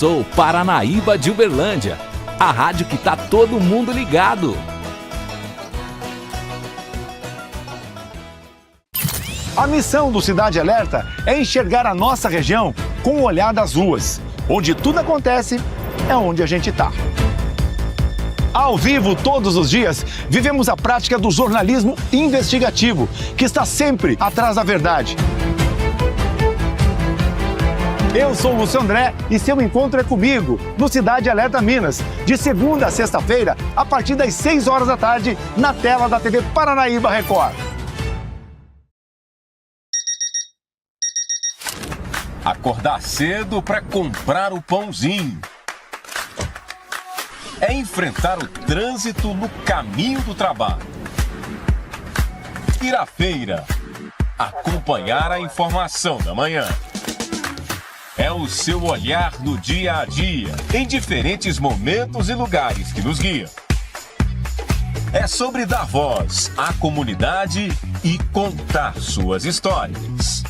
Sou Paranaíba de Uberlândia, a rádio que tá todo mundo ligado. A missão do Cidade Alerta é enxergar a nossa região com o olhar das ruas. Onde tudo acontece é onde a gente tá. Ao vivo, todos os dias, vivemos a prática do jornalismo investigativo, que está sempre atrás da verdade. Eu sou o Lúcio André e seu encontro é comigo, no Cidade Alerta Minas, de segunda a sexta-feira, a partir das 6 horas da tarde, na tela da TV Paranaíba Record. Acordar cedo para comprar o pãozinho. É enfrentar o trânsito no caminho do trabalho. Ir à feira. Acompanhar a informação da manhã. É o seu olhar no dia a dia, em diferentes momentos e lugares que nos guiam. É sobre dar voz à comunidade e contar suas histórias.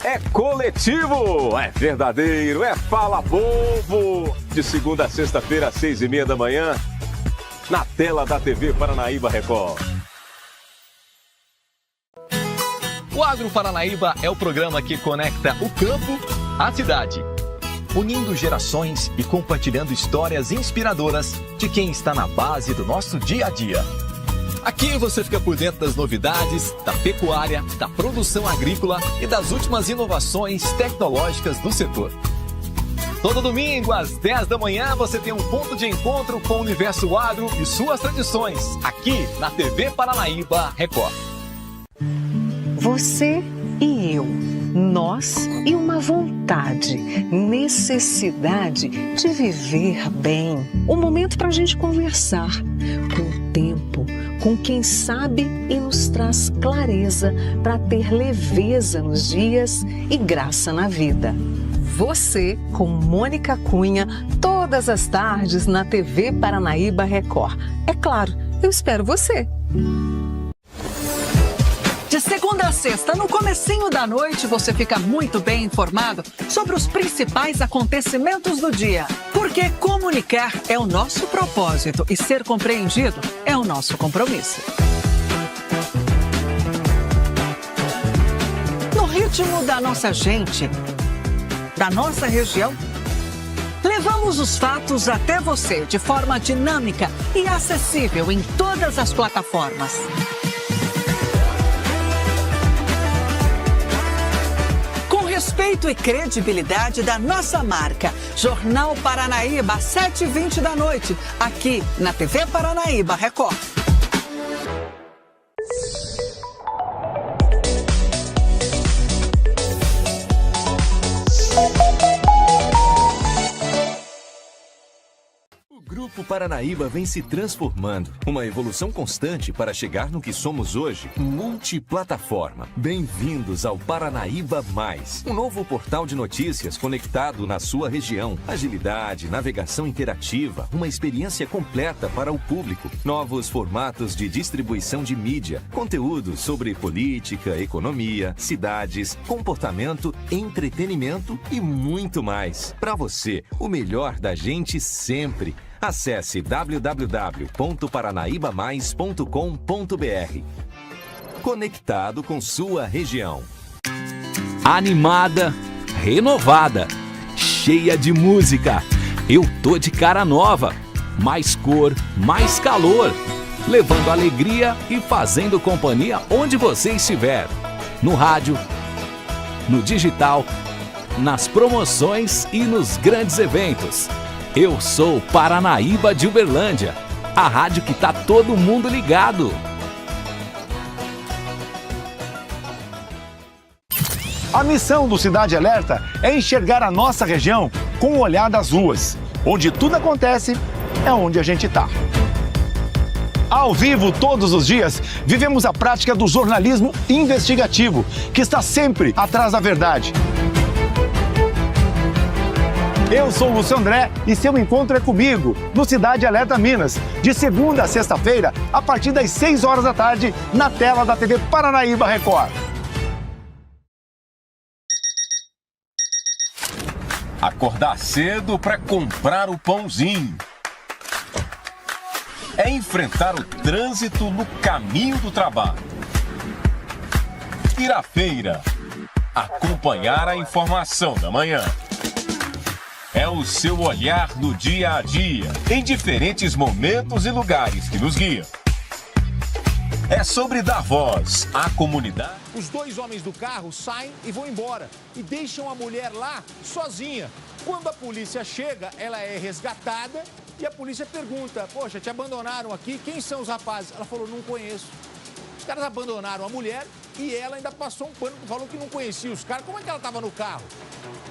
É coletivo, é verdadeiro, é Fala Povo. De segunda a sexta-feira, às 6h30 da manhã, na tela da TV Paranaíba Record. O Agro Paranaíba é o programa que conecta o campo à cidade, unindo gerações e compartilhando histórias inspiradoras de quem está na base do nosso dia a dia. Aqui você fica por dentro das novidades, da pecuária, da produção agrícola e das últimas inovações tecnológicas do setor. Todo domingo, às 10 da manhã, você tem um ponto de encontro com o universo agro e suas tradições, aqui na TV Paranaíba Record. Você e eu, nós e uma vontade, necessidade de viver bem. Um momento para a gente conversar com o tempo, com quem sabe e nos traz clareza para ter leveza nos dias e graça na vida. Você com Mônica Cunha, todas as tardes na TV Paranaíba Record. É claro, eu espero você. De segunda a sexta, no comecinho da noite, você fica muito bem informado sobre os principais acontecimentos do dia. Porque comunicar é o nosso propósito e ser compreendido é o nosso compromisso. No ritmo da nossa gente, da nossa região, levamos os fatos até você de forma dinâmica e acessível em todas as plataformas. Respeito e credibilidade da nossa marca. Jornal Paranaíba, 7h20 da noite, aqui na TV Paranaíba Record. O Grupo Paranaíba vem se transformando, uma evolução constante para chegar no que somos hoje, multiplataforma. Bem-vindos ao Paranaíba Mais, um novo portal de notícias conectado na sua região. Agilidade, navegação interativa, uma experiência completa para o público. Novos formatos de distribuição de mídia, conteúdo sobre política, economia, cidades, comportamento, entretenimento e muito mais. Para você, o melhor da gente sempre. Acesse www.paranaibamais.com.br. Conectado com sua região. Animada, renovada, cheia de música. Eu tô de cara nova. Mais cor, mais calor. Levando alegria e fazendo companhia onde você estiver. No rádio, no digital, nas promoções e nos grandes eventos. Eu sou Paranaíba de Uberlândia, a rádio que tá todo mundo ligado. A missão do Cidade Alerta é enxergar a nossa região com o olhar das ruas. Onde tudo acontece é onde a gente tá. Ao vivo, todos os dias, vivemos a prática do jornalismo investigativo, que está sempre atrás da verdade. Eu sou o Lúcio André e seu encontro é comigo, no Cidade Alerta Minas, de segunda a sexta-feira, a partir das 6 horas da tarde, na tela da TV Paranaíba Record. acordar cedo para comprar o pãozinho. É enfrentar o trânsito no caminho do trabalho. Ir à feira, acompanhar a informação da manhã. É o seu olhar no dia a dia, em diferentes momentos e lugares que nos guiam. É sobre dar voz à comunidade. Os dois homens do carro saem e vão embora e deixam a mulher lá sozinha. Quando a polícia chega, ela é resgatada e a polícia pergunta: poxa, te abandonaram aqui, quem são os rapazes? Ela falou: não conheço. Os caras abandonaram a mulher e ela ainda passou um pano, falou que não conhecia os caras. Como é que ela estava no carro?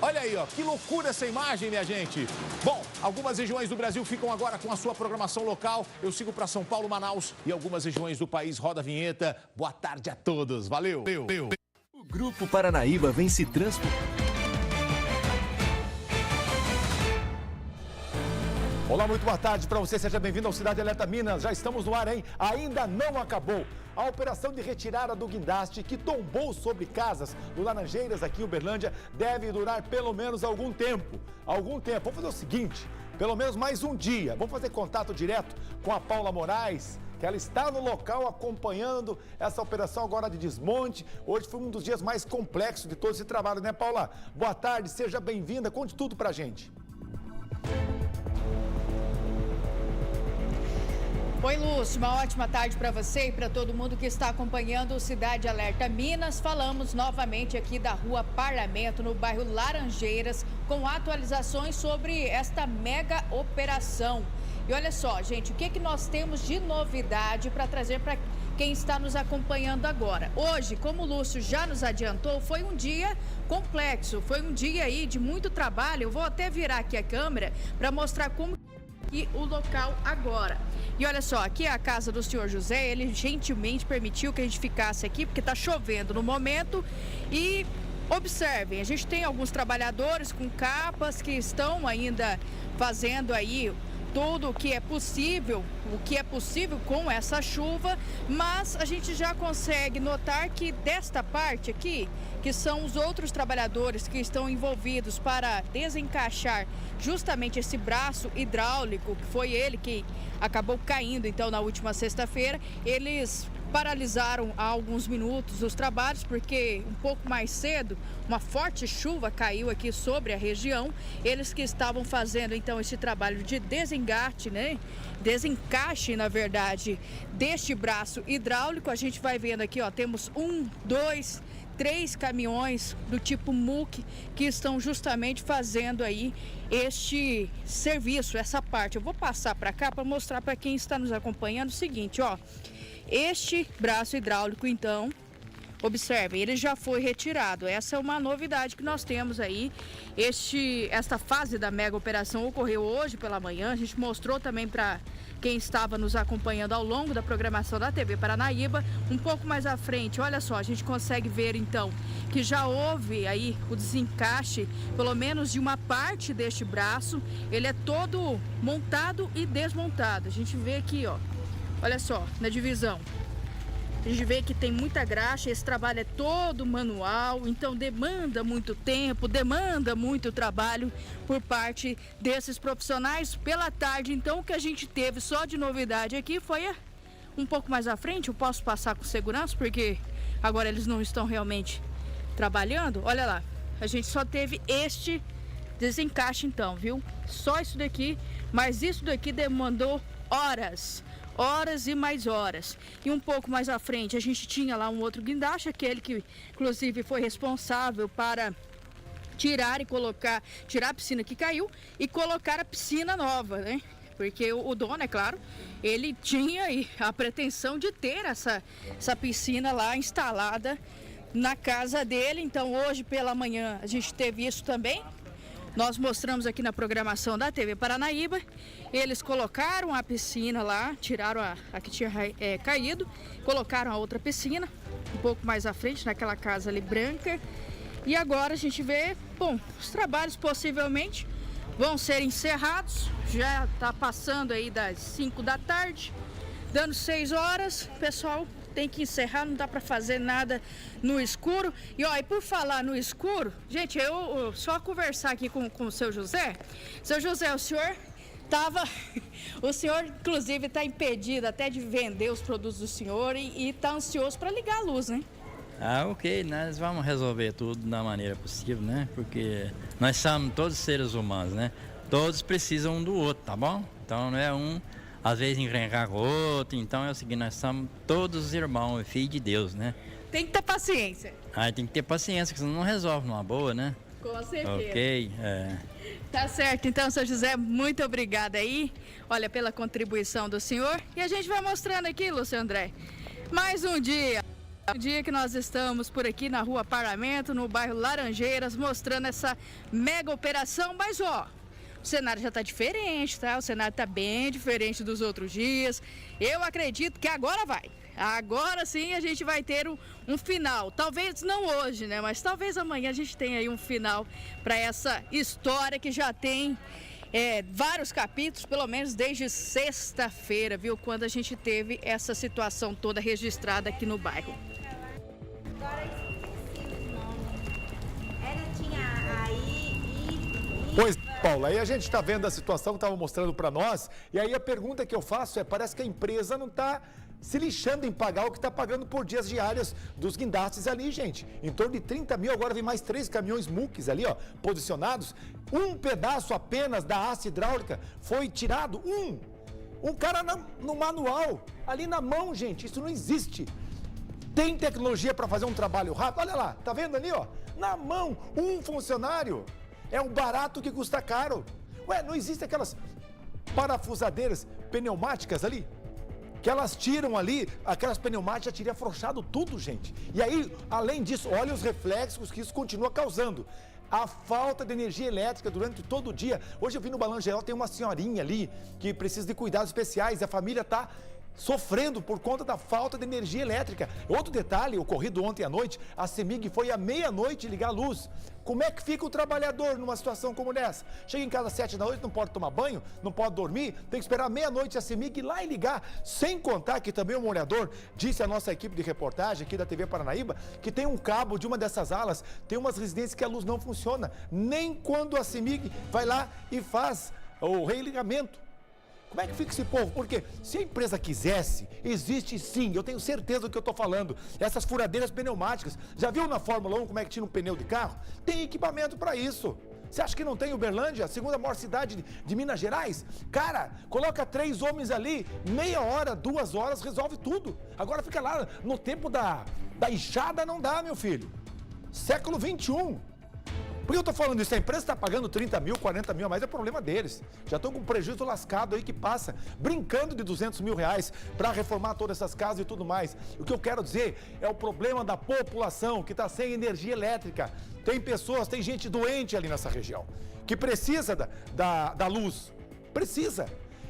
Olha aí, ó, que loucura essa imagem, minha gente. Bom, algumas regiões do Brasil ficam agora com a sua programação local. Eu sigo para São Paulo, Manaus e algumas regiões do país. Roda a vinheta. Boa tarde a todos. Valeu. O Grupo Paranaíba vem se transformando. Olá, muito boa tarde para você, seja bem-vindo ao Cidade Alerta Minas. Já estamos no ar, hein? Ainda não acabou. A operação de retirada do guindaste que tombou sobre casas do Laranjeiras aqui em Uberlândia deve durar pelo menos algum tempo. Vamos fazer o seguinte, pelo menos mais um dia. Vamos fazer contato direto com a Paula Moraes, que ela está no local acompanhando essa operação agora de desmonte. Hoje foi um dos dias mais complexos de todo esse trabalho, né, Paula? Boa tarde, seja bem-vinda. Conte tudo pra gente. Oi, Lúcio, uma ótima tarde para você e para todo mundo que está acompanhando o Cidade Alerta Minas. Falamos novamente aqui da Rua Parlamento, no bairro Laranjeiras, com atualizações sobre esta mega operação. E olha só, gente, o que nós temos de novidade para trazer para quem está nos acompanhando agora. Hoje, como o Lúcio já nos adiantou, foi um dia complexo, foi um dia aí de muito trabalho. Eu vou até virar aqui a câmera para mostrar como e o local agora. E olha só, aqui é a casa do senhor José, ele gentilmente permitiu que a gente ficasse aqui, porque está chovendo no momento. E observem, a gente tem alguns trabalhadores com capas que estão ainda fazendo aí tudo o que é possível com essa chuva, mas a gente já consegue notar que desta parte aqui, que são os outros trabalhadores que estão envolvidos para desencaixar justamente esse braço hidráulico, que foi ele que acabou caindo então na última sexta-feira, eles paralisaram há alguns minutos os trabalhos, porque um pouco mais cedo uma forte chuva caiu aqui sobre a região. Eles que estavam fazendo então esse trabalho de desengate, né? Desencaixe, na verdade, deste braço hidráulico. A gente vai vendo aqui, ó, temos 1, 2, 3 caminhões do tipo MUC que estão justamente fazendo aí este serviço, essa parte. Eu vou passar para cá para mostrar para quem está nos acompanhando o seguinte, ó. Este braço hidráulico, então, observem, ele já foi retirado. Essa é uma novidade que nós temos aí. Esta fase da mega operação ocorreu hoje pela manhã. A gente mostrou também para quem estava nos acompanhando ao longo da programação da TV Paranaíba. Um pouco mais à frente, olha só, a gente consegue ver então que já houve aí o desencaixe, pelo menos de uma parte deste braço. Ele é todo montado e desmontado. A gente vê aqui, ó. Olha só, na divisão, a gente vê que tem muita graxa, esse trabalho é todo manual, então demanda muito tempo, demanda muito trabalho por parte desses profissionais. Pela tarde, então, o que a gente teve só de novidade aqui foi um pouco mais à frente. Eu posso passar com segurança, porque agora eles não estão realmente trabalhando. Olha lá, a gente só teve este desencaixe então, viu? Só isso daqui, mas isso daqui demandou horas e mais horas. E um pouco mais à frente a gente tinha lá um outro guindaste, aquele que inclusive foi responsável para tirar a piscina que caiu e colocar a piscina nova, né? Porque o dono, é claro, ele tinha a pretensão de ter essa piscina lá instalada na casa dele. Então hoje pela manhã a gente teve isso também. Nós mostramos aqui na programação da TV Paranaíba. Eles colocaram a piscina lá, tiraram a que tinha caído, colocaram a outra piscina, um pouco mais à frente, naquela casa ali branca. E agora a gente vê, bom, os trabalhos possivelmente vão ser encerrados. Já está passando aí das 5 da tarde, dando 6 horas. O pessoal tem que encerrar, não dá para fazer nada no escuro. E ó, e por falar no escuro, gente, eu só conversar aqui com o seu José. Seu José, o senhor o senhor, inclusive, está impedido até de vender os produtos do senhor e está ansioso para ligar a luz, né? Ok, nós vamos resolver tudo da maneira possível, né? Porque nós somos todos seres humanos, né? Todos precisam um do outro, tá bom? Então não é um, às vezes, encrencar com o outro. Então é o seguinte, nós somos todos irmãos, filhos de Deus, né? Tem que ter paciência. Tem que ter paciência, porque senão não resolve numa boa, né? Com certeza. Ok, Tá certo, então, seu José, muito obrigada aí, olha, pela contribuição do senhor. E a gente vai mostrando aqui, Lúcio André, mais um dia que nós estamos por aqui na Rua Parlamento, no bairro Laranjeiras, mostrando essa mega operação. Mas, ó, o cenário já tá diferente, tá? O cenário tá bem diferente dos outros dias. Eu acredito que agora vai. Agora sim a gente vai ter um final. Talvez não hoje, né? Mas talvez amanhã a gente tenha aí um final para essa história que já tem vários capítulos, pelo menos desde sexta-feira, viu? Quando a gente teve essa situação toda registrada aqui no bairro. Agora esqueci o nome. Tinha aí. Pois, Paula, aí a gente está vendo a situação que estava mostrando para nós. E aí a pergunta que eu faço parece que a empresa não está se lixando em pagar o que está pagando por dias diários dos guindastes ali, gente. Em torno de 30 mil, agora vem mais 3 caminhões muques ali, ó, posicionados. Um pedaço apenas da haste hidráulica foi tirado, um cara no manual, ali na mão, gente, isso não existe. Tem tecnologia para fazer um trabalho rápido, olha lá, tá vendo ali, ó, na mão, um funcionário. É um barato que custa caro. Ué, não existe aquelas parafusadeiras pneumáticas ali? Que elas tiram ali, aquelas pneumáticas já teriam afrouxado tudo, gente. E aí, além disso, olha os reflexos que isso continua causando. A falta de energia elétrica durante todo o dia. Hoje eu vi no Balanço Geral, tem uma senhorinha ali que precisa de cuidados especiais. A família está sofrendo por conta da falta de energia elétrica. Outro detalhe, ocorrido ontem à noite, a CEMIG foi à meia-noite ligar a luz. Como é que fica o trabalhador numa situação como essa? Chega em casa às 7 da noite, não pode tomar banho, não pode dormir, tem que esperar meia-noite a CEMIG ir lá e ligar. Sem contar que também o morador disse à nossa equipe de reportagem aqui da TV Paranaíba que tem um cabo de uma dessas alas, tem umas residências que a luz não funciona, nem quando a CEMIG vai lá e faz o religamento. Como é que fica esse povo? Porque se a empresa quisesse, existe sim, eu tenho certeza do que eu estou falando. Essas furadeiras pneumáticas, já viu na Fórmula 1 como é que tira um pneu de carro? Tem equipamento para isso. Você acha que não tem Uberlândia, a segunda maior cidade de Minas Gerais? Cara, coloca 3 homens ali, meia hora, 2 horas, resolve tudo. Agora fica lá, no tempo da enxada não dá, meu filho. Século 21. Por que eu estou falando isso? A empresa está pagando 30 mil, 40 mil a mais, é problema deles. Já estão com prejuízo lascado aí que passa, brincando de 200 mil reais para reformar todas essas casas e tudo mais. O que eu quero dizer é o problema da população que está sem energia elétrica. Tem pessoas, tem gente doente ali nessa região, que precisa da luz. Precisa.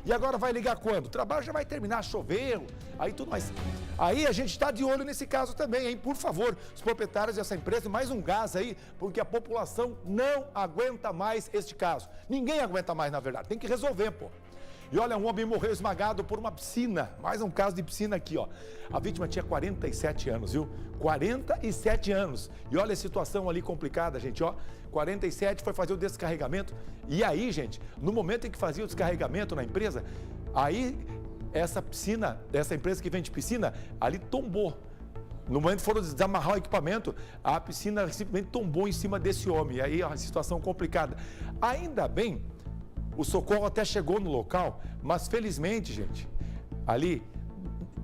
E agora vai ligar quando? O trabalho já vai terminar, choveu, aí tudo mais. Aí a gente está de olho nesse caso também, hein? Por favor, os proprietários dessa empresa, mais um gás aí, porque a população não aguenta mais este caso. Ninguém aguenta mais, na verdade. Tem que resolver, pô. E olha, um homem morreu esmagado por uma piscina. Mais um caso de piscina aqui, ó. A vítima tinha 47 anos, viu? 47 anos. E olha a situação ali complicada, gente, ó. 47, foi fazer o descarregamento. E aí, gente, no momento em que fazia o descarregamento na empresa, aí essa piscina, essa empresa que vende piscina, ali tombou. No momento que foram desamarrar o equipamento, a piscina simplesmente tombou em cima desse homem. E aí a situação complicada. Ainda bem, o socorro até chegou no local, mas felizmente, gente, ali,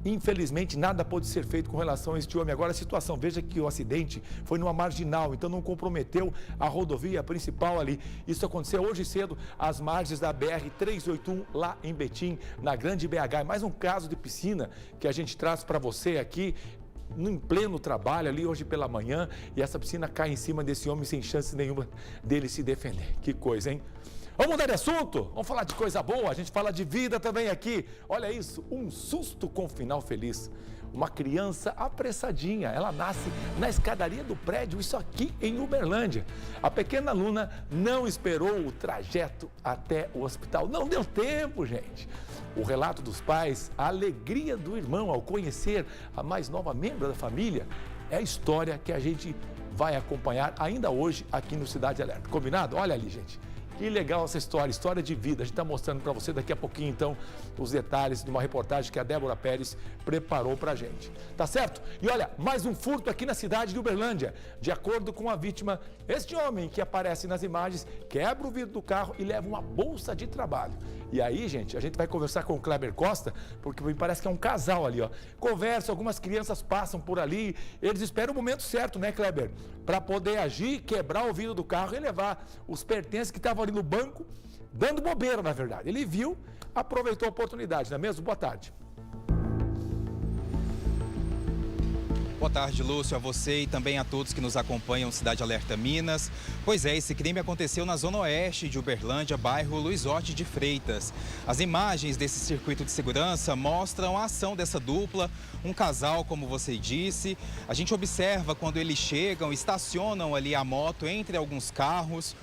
infelizmente, nada pôde ser feito com relação a este homem. Agora a situação, veja que o acidente foi numa marginal, então não comprometeu a rodovia principal ali. Isso aconteceu hoje cedo, às margens da BR-381, lá em Betim, na Grande BH. Mais um caso de piscina que a gente traz para você aqui, em pleno trabalho ali hoje pela manhã, e essa piscina cai em cima desse homem sem chance nenhuma dele se defender. Que coisa, hein? Vamos mudar de assunto? Vamos falar de coisa boa, a gente fala de vida também aqui. Olha isso, um susto com final feliz. Uma criança apressadinha, ela nasce na escadaria do prédio, isso aqui em Uberlândia. A pequena Luna não esperou o trajeto até o hospital, não deu tempo, gente. O relato dos pais, a alegria do irmão ao conhecer a mais nova membro da família, é a história que a gente vai acompanhar ainda hoje aqui no Cidade Alerta. Combinado? Olha ali, gente. Que legal essa história de vida. A gente está mostrando para você daqui a pouquinho, então, os detalhes de uma reportagem que a Débora Pérez preparou para a gente. Tá certo? E olha, mais um furto aqui na cidade de Uberlândia. De acordo com a vítima, este homem que aparece nas imagens quebra o vidro do carro e leva uma bolsa de trabalho. E aí, gente, a gente vai conversar com o Kleber Costa, porque me parece que é um casal ali, ó. Conversa, algumas crianças passam por ali, eles esperam o momento certo, né, Kleber? Para poder agir, quebrar o vidro do carro e levar os pertences que estavam ali no banco, dando bobeira, na verdade. Ele viu, aproveitou a oportunidade, não é mesmo? Boa tarde. Boa tarde, Lúcio, a você e também a todos que nos acompanham Cidade Alerta Minas. Pois é, esse crime aconteceu na zona oeste de Uberlândia, bairro Luiz Orte de Freitas. As imagens desse circuito de segurança mostram a ação dessa dupla, um casal, como você disse. A gente observa quando eles chegam, estacionam ali a moto entre alguns carros.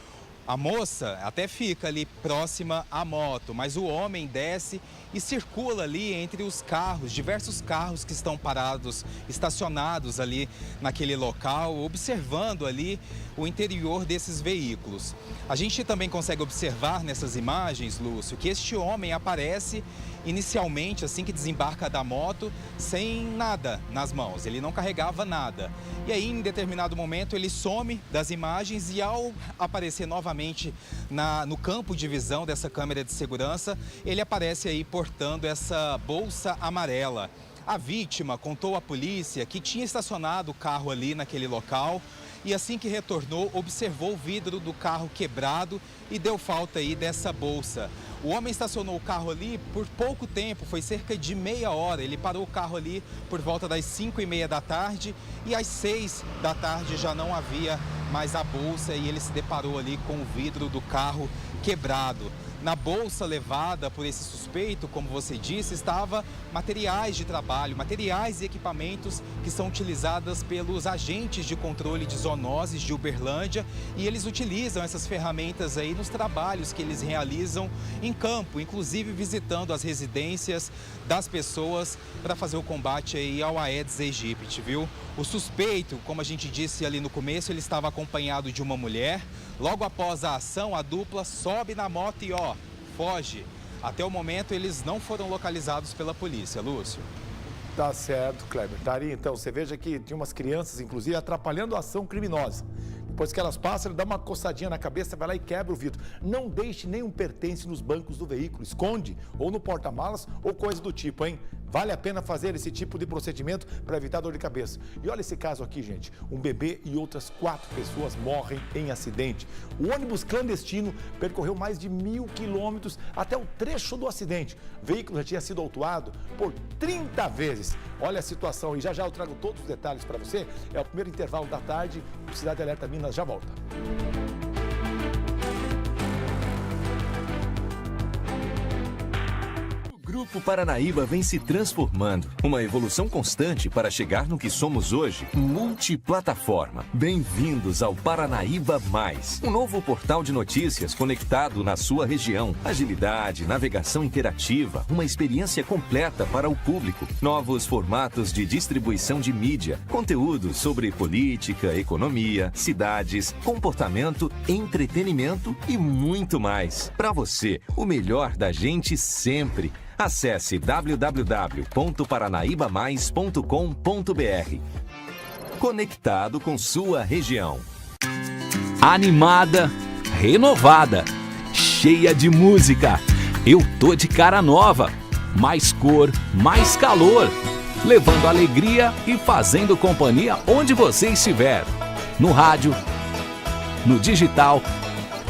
A moça até fica ali próxima à moto, mas o homem desce e circula ali entre os carros, diversos carros que estão parados, estacionados ali naquele local, observando ali o interior desses veículos. A gente também consegue observar nessas imagens, Lúcio, que este homem aparece inicialmente, assim que desembarca da moto, sem nada nas mãos, ele não carregava nada. E aí, em determinado momento, ele some das imagens e ao aparecer novamente no campo de visão dessa câmera de segurança, ele aparece aí portando essa bolsa amarela. A vítima contou à polícia que tinha estacionado o carro ali naquele local e assim que retornou, observou o vidro do carro quebrado e deu falta aí dessa bolsa. O homem estacionou o carro ali por pouco tempo, foi cerca de meia hora. Ele parou o carro ali por volta das 5h30 da tarde e às 6 da tarde já não havia mais a bolsa e ele se deparou ali com o vidro do carro quebrado. Na bolsa levada por esse suspeito, como você disse, estava materiais de trabalho, materiais e equipamentos que são utilizados pelos agentes de controle de zoonoses de Uberlândia e eles utilizam essas ferramentas aí nos trabalhos que eles realizam em campo, inclusive visitando as residências das pessoas para fazer o combate aí ao Aedes aegypti, viu? O suspeito, como a gente disse ali no começo, ele estava acompanhado de uma mulher. Logo após a ação, a dupla sobe na moto e foge. Até o momento, eles não foram localizados pela polícia, Lúcio. Tá certo, Kleber. Daria, então, você veja que tinha umas crianças, inclusive, atrapalhando a ação criminosa. Depois que elas passam, ele dá uma coçadinha na cabeça, vai lá e quebra o vidro. Não deixe nenhum pertence nos bancos do veículo, esconde, ou no porta-malas, ou coisa do tipo, hein? Vale a pena fazer esse tipo de procedimento para evitar dor de cabeça. E olha esse caso aqui, gente. Um bebê e outras 4 pessoas morrem em acidente. O ônibus clandestino percorreu mais de 1.000 quilômetros até o trecho do acidente. O veículo já tinha sido autuado por 30 vezes. Olha a situação e já eu trago todos os detalhes para você. É o primeiro intervalo da tarde. O Cidade Alerta Minas já volta. O Grupo Paranaíba vem se transformando. Uma evolução constante para chegar no que somos hoje. Multiplataforma. Bem-vindos ao Paranaíba Mais. Um novo portal de notícias conectado na sua região. Agilidade, navegação interativa, uma experiência completa para o público. Novos formatos de distribuição de mídia. Conteúdo sobre política, economia, cidades, comportamento, entretenimento e muito mais. Para você, o melhor da gente sempre. Acesse www.paranaibamais.com.br. Conectado com sua região. Animada, renovada, cheia de música. Eu tô de cara nova. Mais cor, mais calor. Levando alegria e fazendo companhia onde você estiver. No rádio, no digital,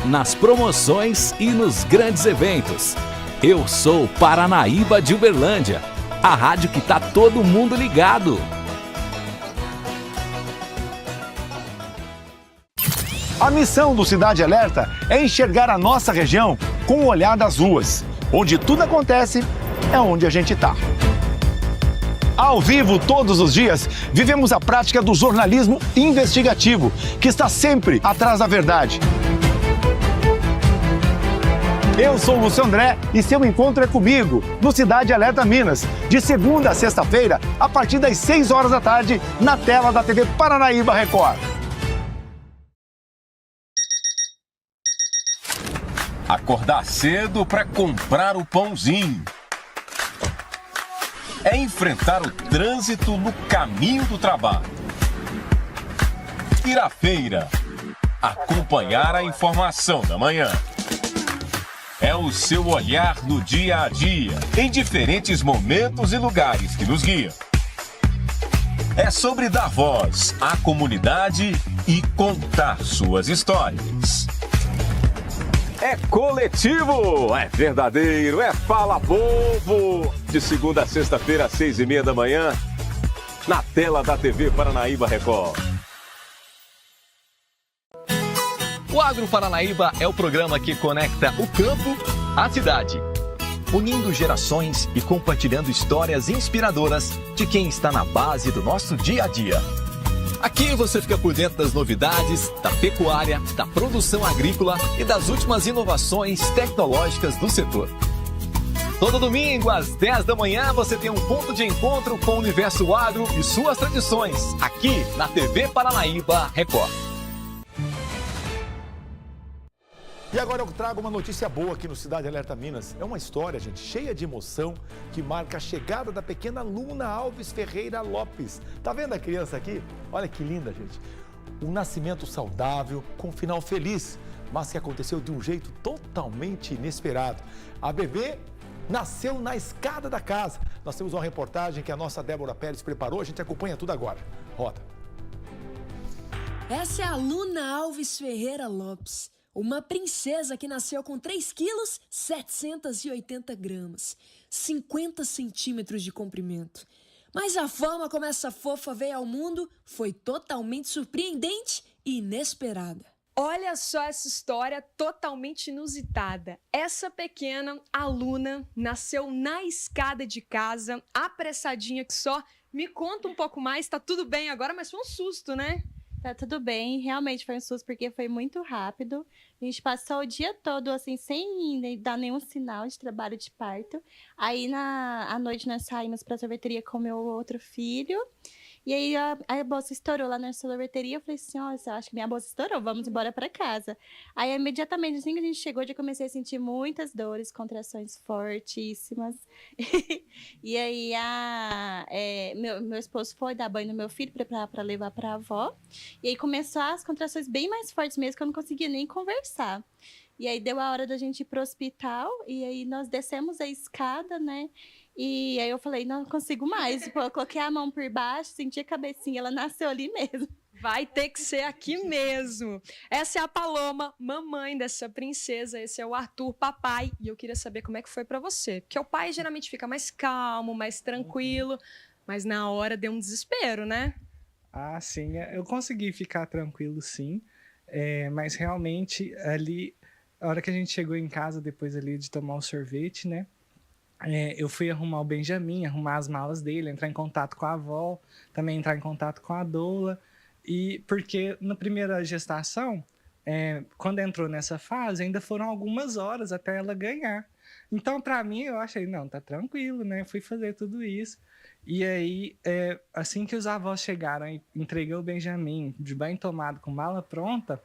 nas promoções e nos grandes eventos. Eu sou Paranaíba de Uberlândia, a rádio que tá todo mundo ligado. A missão do Cidade Alerta é enxergar a nossa região com o olhar das ruas. Onde tudo acontece, é onde a gente está. Ao vivo, todos os dias, vivemos a prática do jornalismo investigativo, que está sempre atrás da verdade. Eu sou o Lúcio André e seu encontro é comigo, no Cidade Alerta Minas, de segunda a sexta-feira, a partir das 6 horas da tarde, na tela da TV Paranaíba Record. Acordar cedo para comprar o pãozinho. É enfrentar o trânsito no caminho do trabalho. Ir à feira. Acompanhar a informação da manhã. É o seu olhar no dia a dia, em diferentes momentos e lugares que nos guiam. É sobre dar voz à comunidade e contar suas histórias. É coletivo, é verdadeiro, é Fala Povo. De segunda a sexta-feira, às 6h30 da manhã, na tela da TV Paranaíba Record. O Agro Paranaíba é o programa que conecta o campo à cidade, unindo gerações e compartilhando histórias inspiradoras de quem está na base do nosso dia a dia. Aqui você fica por dentro das novidades, da pecuária, da produção agrícola e das últimas inovações tecnológicas do setor. Todo domingo, às 10 da manhã, você tem um ponto de encontro com o Universo Agro e suas tradições, aqui na TV Paranaíba Record. E agora eu trago uma notícia boa aqui no Cidade Alerta Minas. É uma história, gente, cheia de emoção, que marca a chegada da pequena Luna Alves Ferreira Lopes. Tá vendo a criança aqui? Olha que linda, gente. Um nascimento saudável, com um final feliz, mas que aconteceu de um jeito totalmente inesperado. A bebê nasceu na escada da casa. Nós temos uma reportagem que a nossa Débora Pérez preparou, a gente acompanha tudo agora. Roda. Essa é a Luna Alves Ferreira Lopes. Uma princesa que nasceu com 3 quilos, 780 gramas, 50 centímetros de comprimento. Mas a forma como essa fofa veio ao mundo foi totalmente surpreendente e inesperada. Olha só essa história totalmente inusitada. Essa pequena, a Luna, nasceu na escada de casa, apressadinha que só. Me conta um pouco mais, tá tudo bem agora, mas foi um susto, né? Tá tudo bem, realmente foi um susto porque foi muito rápido. A gente passou o dia todo assim, sem dar nenhum sinal de trabalho de parto. Aí à noite nós saímos para a sorveteria com o meu outro filho. E aí a bolsa estourou lá na sorveteria. Eu falei assim, ó, eu acho que minha bolsa estourou, vamos embora para casa. Aí imediatamente, assim que a gente chegou, já comecei a sentir muitas dores, contrações fortíssimas. E aí meu esposo foi dar banho no meu filho para levar para a avó. E aí começou as contrações bem mais fortes mesmo, que eu não conseguia nem conversar. E aí deu a hora da gente ir pro hospital, e aí nós descemos a escada, né? E aí eu falei, não consigo mais. Tipo, eu coloquei a mão por baixo, senti a cabecinha, ela nasceu ali mesmo. Vai ter que ser aqui mesmo. Essa é a Paloma, mamãe dessa princesa. Esse é o Arthur, papai. E eu queria saber como é que foi pra você. Porque o pai geralmente fica mais calmo, mais tranquilo. Mas na hora deu um desespero, né? Ah, sim. Eu consegui ficar tranquilo, sim. Mas realmente, ali, a hora que a gente chegou em casa, depois ali de tomar o sorvete, né? Eu fui arrumar o Benjamin, arrumar as malas dele, entrar em contato com a avó, também entrar em contato com a doula. E porque na primeira gestação, quando entrou nessa fase, ainda foram algumas horas até ela ganhar. Então, para mim, eu achei, não, tá tranquilo, né? Fui fazer tudo isso. E aí, assim que os avós chegaram e entreguei o Benjamin de banho tomado com mala pronta,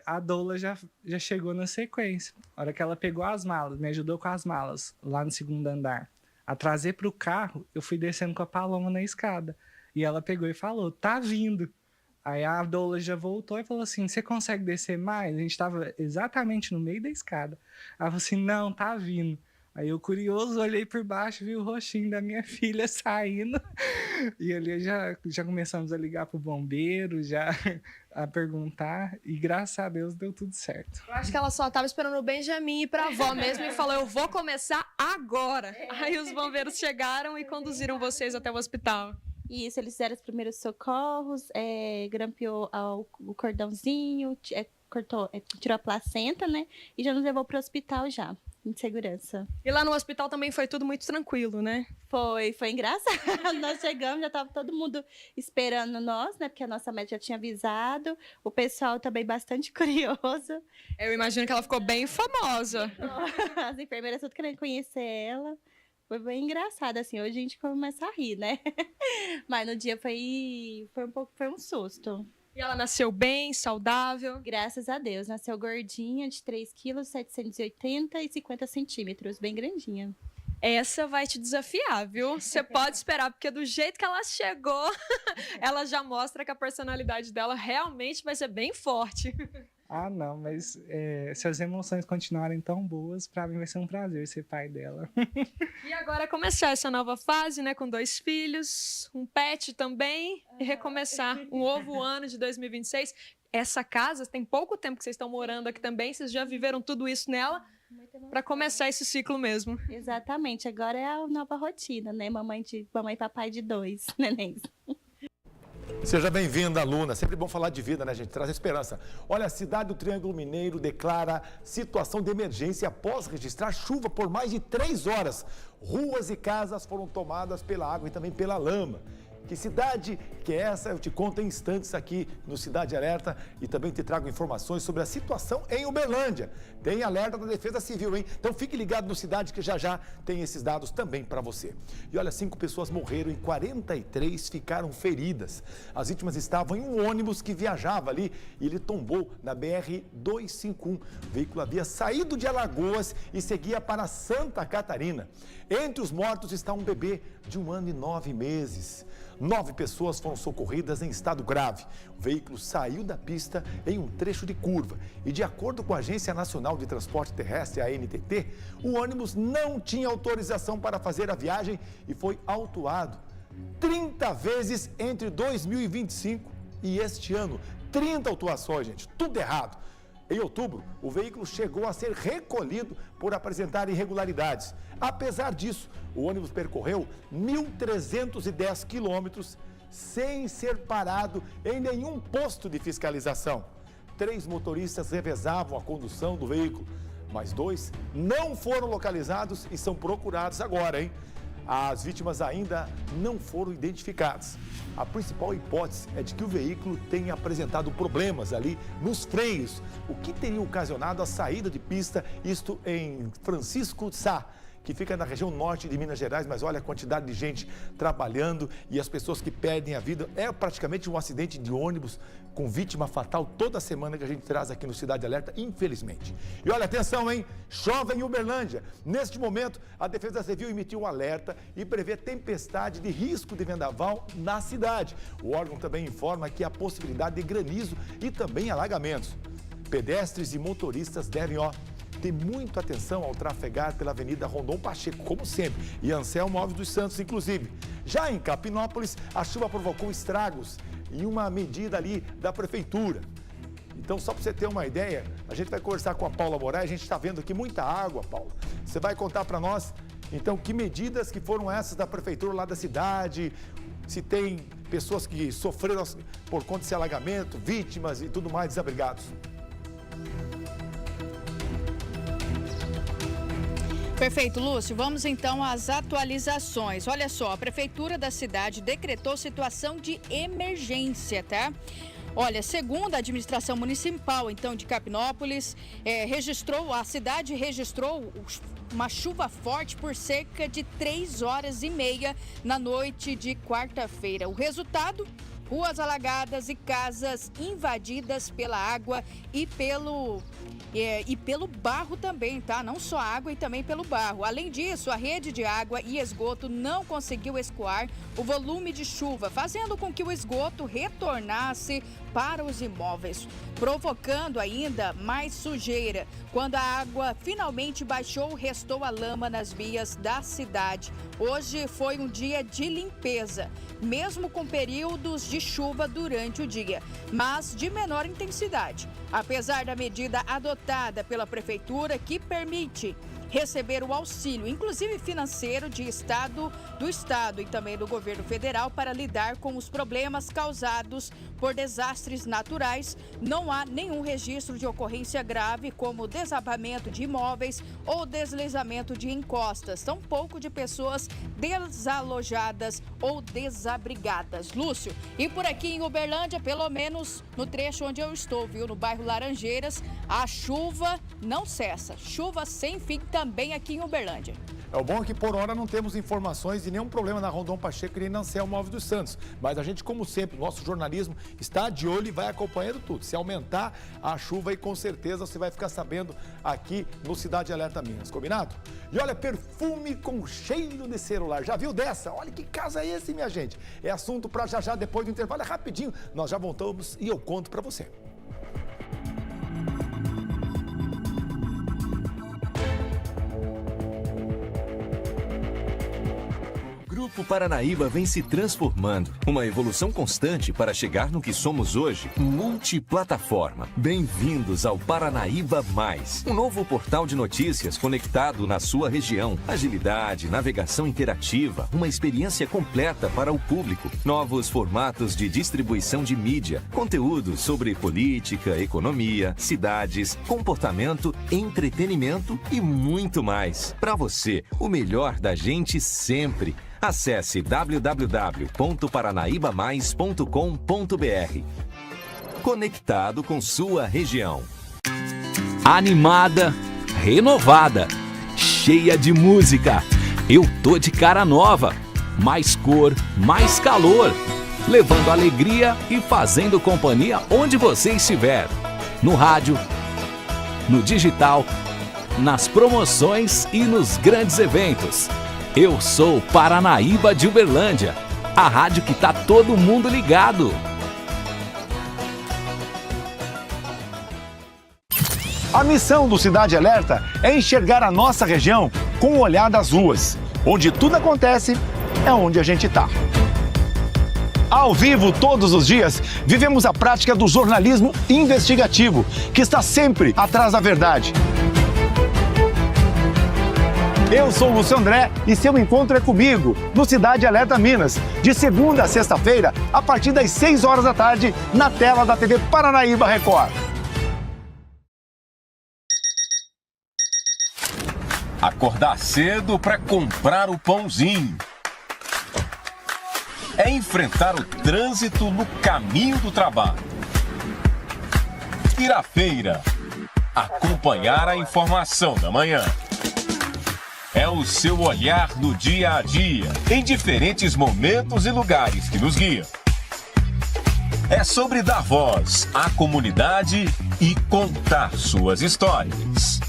a doula já chegou na sequência. A hora que ela pegou as malas, me ajudou com as malas lá no segundo andar, a trazer para o carro, eu fui descendo com a Paloma na escada. E ela pegou e falou, tá vindo. Aí a doula já voltou e falou assim, você consegue descer mais? A gente estava exatamente no meio da escada. Ela falou assim, não, tá vindo. Aí eu, curioso, olhei por baixo, vi o rostinho da minha filha saindo. E ali já começamos a ligar pro bombeiro, já a perguntar. E graças a Deus deu tudo certo. Eu acho que ela só tava esperando o Benjamin ir pra avó mesmo e falou, eu vou começar agora. Aí os bombeiros chegaram e conduziram vocês até o hospital. E isso, eles fizeram os primeiros socorros, grampeou o cordãozinho, tirou a placenta, né? E já nos levou para o hospital já, em segurança. E lá no hospital também foi tudo muito tranquilo, né? Foi engraçado. Nós chegamos, já estava todo mundo esperando nós, né? Porque a nossa médica já tinha avisado. O pessoal também bastante curioso. Eu imagino que ela ficou bem famosa. As enfermeiras tudo querendo conhecer ela. Foi bem engraçado, assim. Hoje a gente começa a rir, né? Mas no dia foi um susto. E ela nasceu bem, saudável? Graças a Deus. Nasceu gordinha, de 3 quilos, 780 e 50 centímetros. Bem grandinha. Essa vai te desafiar, viu? Você pode esperar, porque do jeito que ela chegou, ela já mostra que a personalidade dela realmente vai ser bem forte. Ah, não, mas se as emoções continuarem tão boas, para mim vai ser um prazer ser pai dela. E agora começar essa nova fase, né, com 2 filhos, um pet também, e recomeçar um novo ano de 2026. Essa casa, tem pouco tempo que vocês estão morando aqui também, vocês já viveram tudo isso nela, para começar esse ciclo mesmo. Exatamente, agora é a nova rotina, né, mamãe e papai de 2 nenéns. Seja bem-vinda, Luna. Sempre bom falar de vida, né, gente? Traz esperança. Olha, a cidade do Triângulo Mineiro declara situação de emergência após registrar chuva por mais de 3 horas. Ruas e casas foram tomadas pela água e também pela lama. Que cidade que é essa? Eu te conto em instantes aqui no Cidade Alerta e também te trago informações sobre a situação em Uberlândia. Tem alerta da Defesa Civil, hein? Então fique ligado no Cidade que já tem esses dados também para você. E olha, 5 pessoas morreram e 43 ficaram feridas. As vítimas estavam em um ônibus que viajava ali e ele tombou na BR-251. O veículo havia saído de Alagoas e seguia para Santa Catarina. Entre os mortos está um bebê de 1 ano e 9 meses. 9 pessoas foram socorridas em estado grave. O veículo saiu da pista em um trecho de curva e, de acordo com a Agência Nacional de Transporte Terrestre, a ANTT, o ônibus não tinha autorização para fazer a viagem e foi autuado 30 vezes entre 2025 e este ano. 30 autuações, gente, tudo errado. Em outubro, o veículo chegou a ser recolhido por apresentar irregularidades. Apesar disso, o ônibus percorreu 1.310 quilômetros sem ser parado em nenhum posto de fiscalização. 3 motoristas revezavam a condução do veículo, mas 2 não foram localizados e são procurados agora, hein? As vítimas ainda não foram identificadas. A principal hipótese é de que o veículo tenha apresentado problemas ali nos freios, o que teria ocasionado a saída de pista, isto em Francisco Sá, que fica na região norte de Minas Gerais, mas olha a quantidade de gente trabalhando e as pessoas que perdem a vida. É praticamente um acidente de ônibus com vítima fatal toda semana que a gente traz aqui no Cidade Alerta, infelizmente. E olha, atenção, hein? Chove em Uberlândia. Neste momento, a Defesa Civil emitiu um alerta e prevê tempestade de risco de vendaval na cidade. O órgão também informa que há possibilidade de granizo e também alagamentos. Pedestres e motoristas devem, ter muita atenção ao trafegar pela Avenida Rondon Pacheco, como sempre, e Anselmo Alves dos Santos, inclusive. Já em Capinópolis, a chuva provocou estragos e uma medida ali da Prefeitura. Então, só para você ter uma ideia, a gente vai conversar com a Paula Moraes, a gente está vendo aqui muita água, Paula. Você vai contar para nós, então, que medidas que foram essas da Prefeitura lá da cidade, se tem pessoas que sofreram por conta desse alagamento, vítimas e tudo mais, desabrigados. Perfeito, Lúcio. Vamos então às atualizações. Olha só, a Prefeitura da cidade decretou situação de emergência, tá? Olha, segundo a administração municipal, então, de Capinópolis, a cidade registrou uma chuva forte por cerca de 3 horas e meia na noite de quarta-feira. O resultado? Ruas alagadas e casas invadidas pela água e pelo barro também, tá? Não só água e também pelo barro. Além disso, a rede de água e esgoto não conseguiu escoar o volume de chuva, fazendo com que o esgoto retornasse para os imóveis, provocando ainda mais sujeira. Quando a água finalmente baixou, restou a lama nas vias da cidade. Hoje foi um dia de limpeza, mesmo com períodos de chuva durante o dia, mas de menor intensidade. Apesar da medida adotada pela Prefeitura, que permite receber o auxílio, inclusive financeiro do Estado e também do governo federal para lidar com os problemas causados por desastres naturais. Não há nenhum registro de ocorrência grave, como desabamento de imóveis ou deslizamento de encostas, tampouco de pessoas desalojadas ou desabrigadas. Lúcio, e por aqui em Uberlândia, pelo menos no trecho onde eu estou, viu, no bairro Laranjeiras, a chuva não cessa. Chuva sem fim também aqui em Uberlândia. O bom é que por hora não temos informações de nenhum problema na Rondon Pacheco e nem na Anselmo Alves dos Santos. Mas a gente, como sempre, nosso jornalismo está de olho e vai acompanhando tudo. Se aumentar a chuva, aí com certeza você vai ficar sabendo aqui no Cidade Alerta Minas. Combinado? E olha, perfume com cheiro de celular. Já viu dessa? Olha que caso é esse, minha gente. É assunto para já depois do intervalo. É rapidinho. Nós já voltamos e eu conto para você. Grupo Paranaíba vem se transformando, uma evolução constante para chegar no que somos hoje, multiplataforma. Bem-vindos ao Paranaíba Mais, um novo portal de notícias conectado na sua região. Agilidade, navegação interativa, uma experiência completa para o público, novos formatos de distribuição de mídia, conteúdos sobre política, economia, cidades, comportamento, entretenimento e muito mais. Para você, o melhor da gente sempre. Acesse www.paranaibamais.com.br. Conectado com sua região. Animada, renovada, cheia de música. Eu tô de cara nova. Mais cor, mais calor. Levando alegria e fazendo companhia onde você estiver. No rádio, no digital, nas promoções e nos grandes eventos. Eu sou Paranaíba de Uberlândia, a rádio que tá todo mundo ligado. A missão do Cidade Alerta é enxergar a nossa região com o olhar das ruas. Onde tudo acontece, é onde a gente está. Ao vivo, todos os dias, vivemos a prática do jornalismo investigativo, que está sempre atrás da verdade. Eu sou o Lúcio André e seu encontro é comigo, no Cidade Alerta Minas, de segunda a sexta-feira, a partir das 6 horas da tarde, na tela da TV Paranaíba Record. Acordar cedo para comprar o pãozinho. É enfrentar o trânsito no caminho do trabalho. Ir à feira. Acompanhar a informação da manhã. É o seu olhar no dia a dia, em diferentes momentos e lugares que nos guiam. É sobre dar voz à comunidade e contar suas histórias.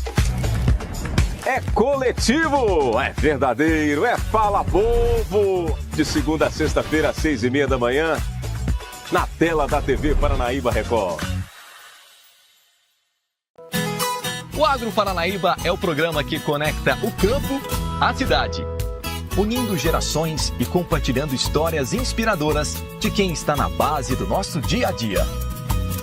É coletivo, é verdadeiro, é Fala Povo. De segunda a sexta-feira, às 6h30 da manhã, na tela da TV Paranaíba Record. O Agro Paranaíba é o programa que conecta o campo à cidade, unindo gerações e compartilhando histórias inspiradoras de quem está na base do nosso dia a dia.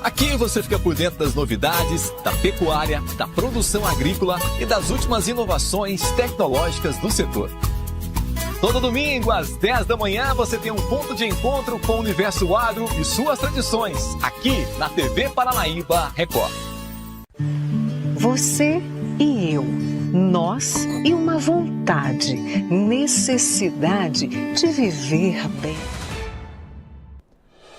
Aqui você fica por dentro das novidades, da pecuária, da produção agrícola e das últimas inovações tecnológicas do setor. Todo domingo, às 10 da manhã, você tem um ponto de encontro com o universo agro e suas tradições, aqui na TV Paranaíba Record. Você e eu, nós e uma vontade, necessidade de viver bem.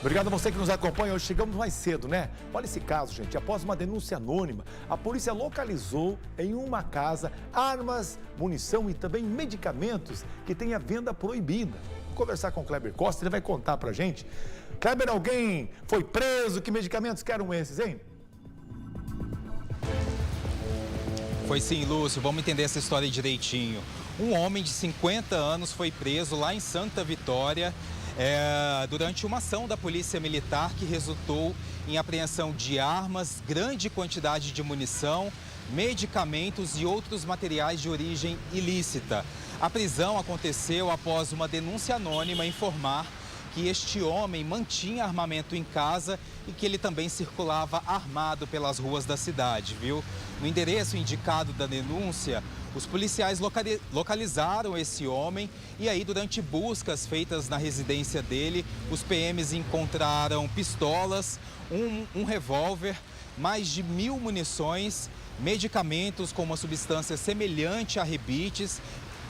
Obrigado a você que nos acompanha. Hoje chegamos mais cedo, né? Olha esse caso, gente. Após uma denúncia anônima, a polícia localizou em uma casa armas, munição e também medicamentos que têm a venda proibida. Vou conversar com o Kleber Costa, ele vai contar pra gente. Kleber, alguém foi preso? Que medicamentos que eram esses, hein? Foi sim, Lúcio. Vamos entender essa história direitinho. Um homem de 50 anos foi preso lá em Santa Vitória durante uma ação da Polícia Militar que resultou em apreensão de armas, grande quantidade de munição, medicamentos e outros materiais de origem ilícita. A prisão aconteceu após uma denúncia anônima informar que este homem mantinha armamento em casa e que ele também circulava armado pelas ruas da cidade, viu? No endereço indicado da denúncia, os policiais localizaram esse homem e aí, durante buscas feitas na residência dele, os PMs encontraram pistolas, um revólver, mais de 1.000 munições, medicamentos com uma substância semelhante a rebites,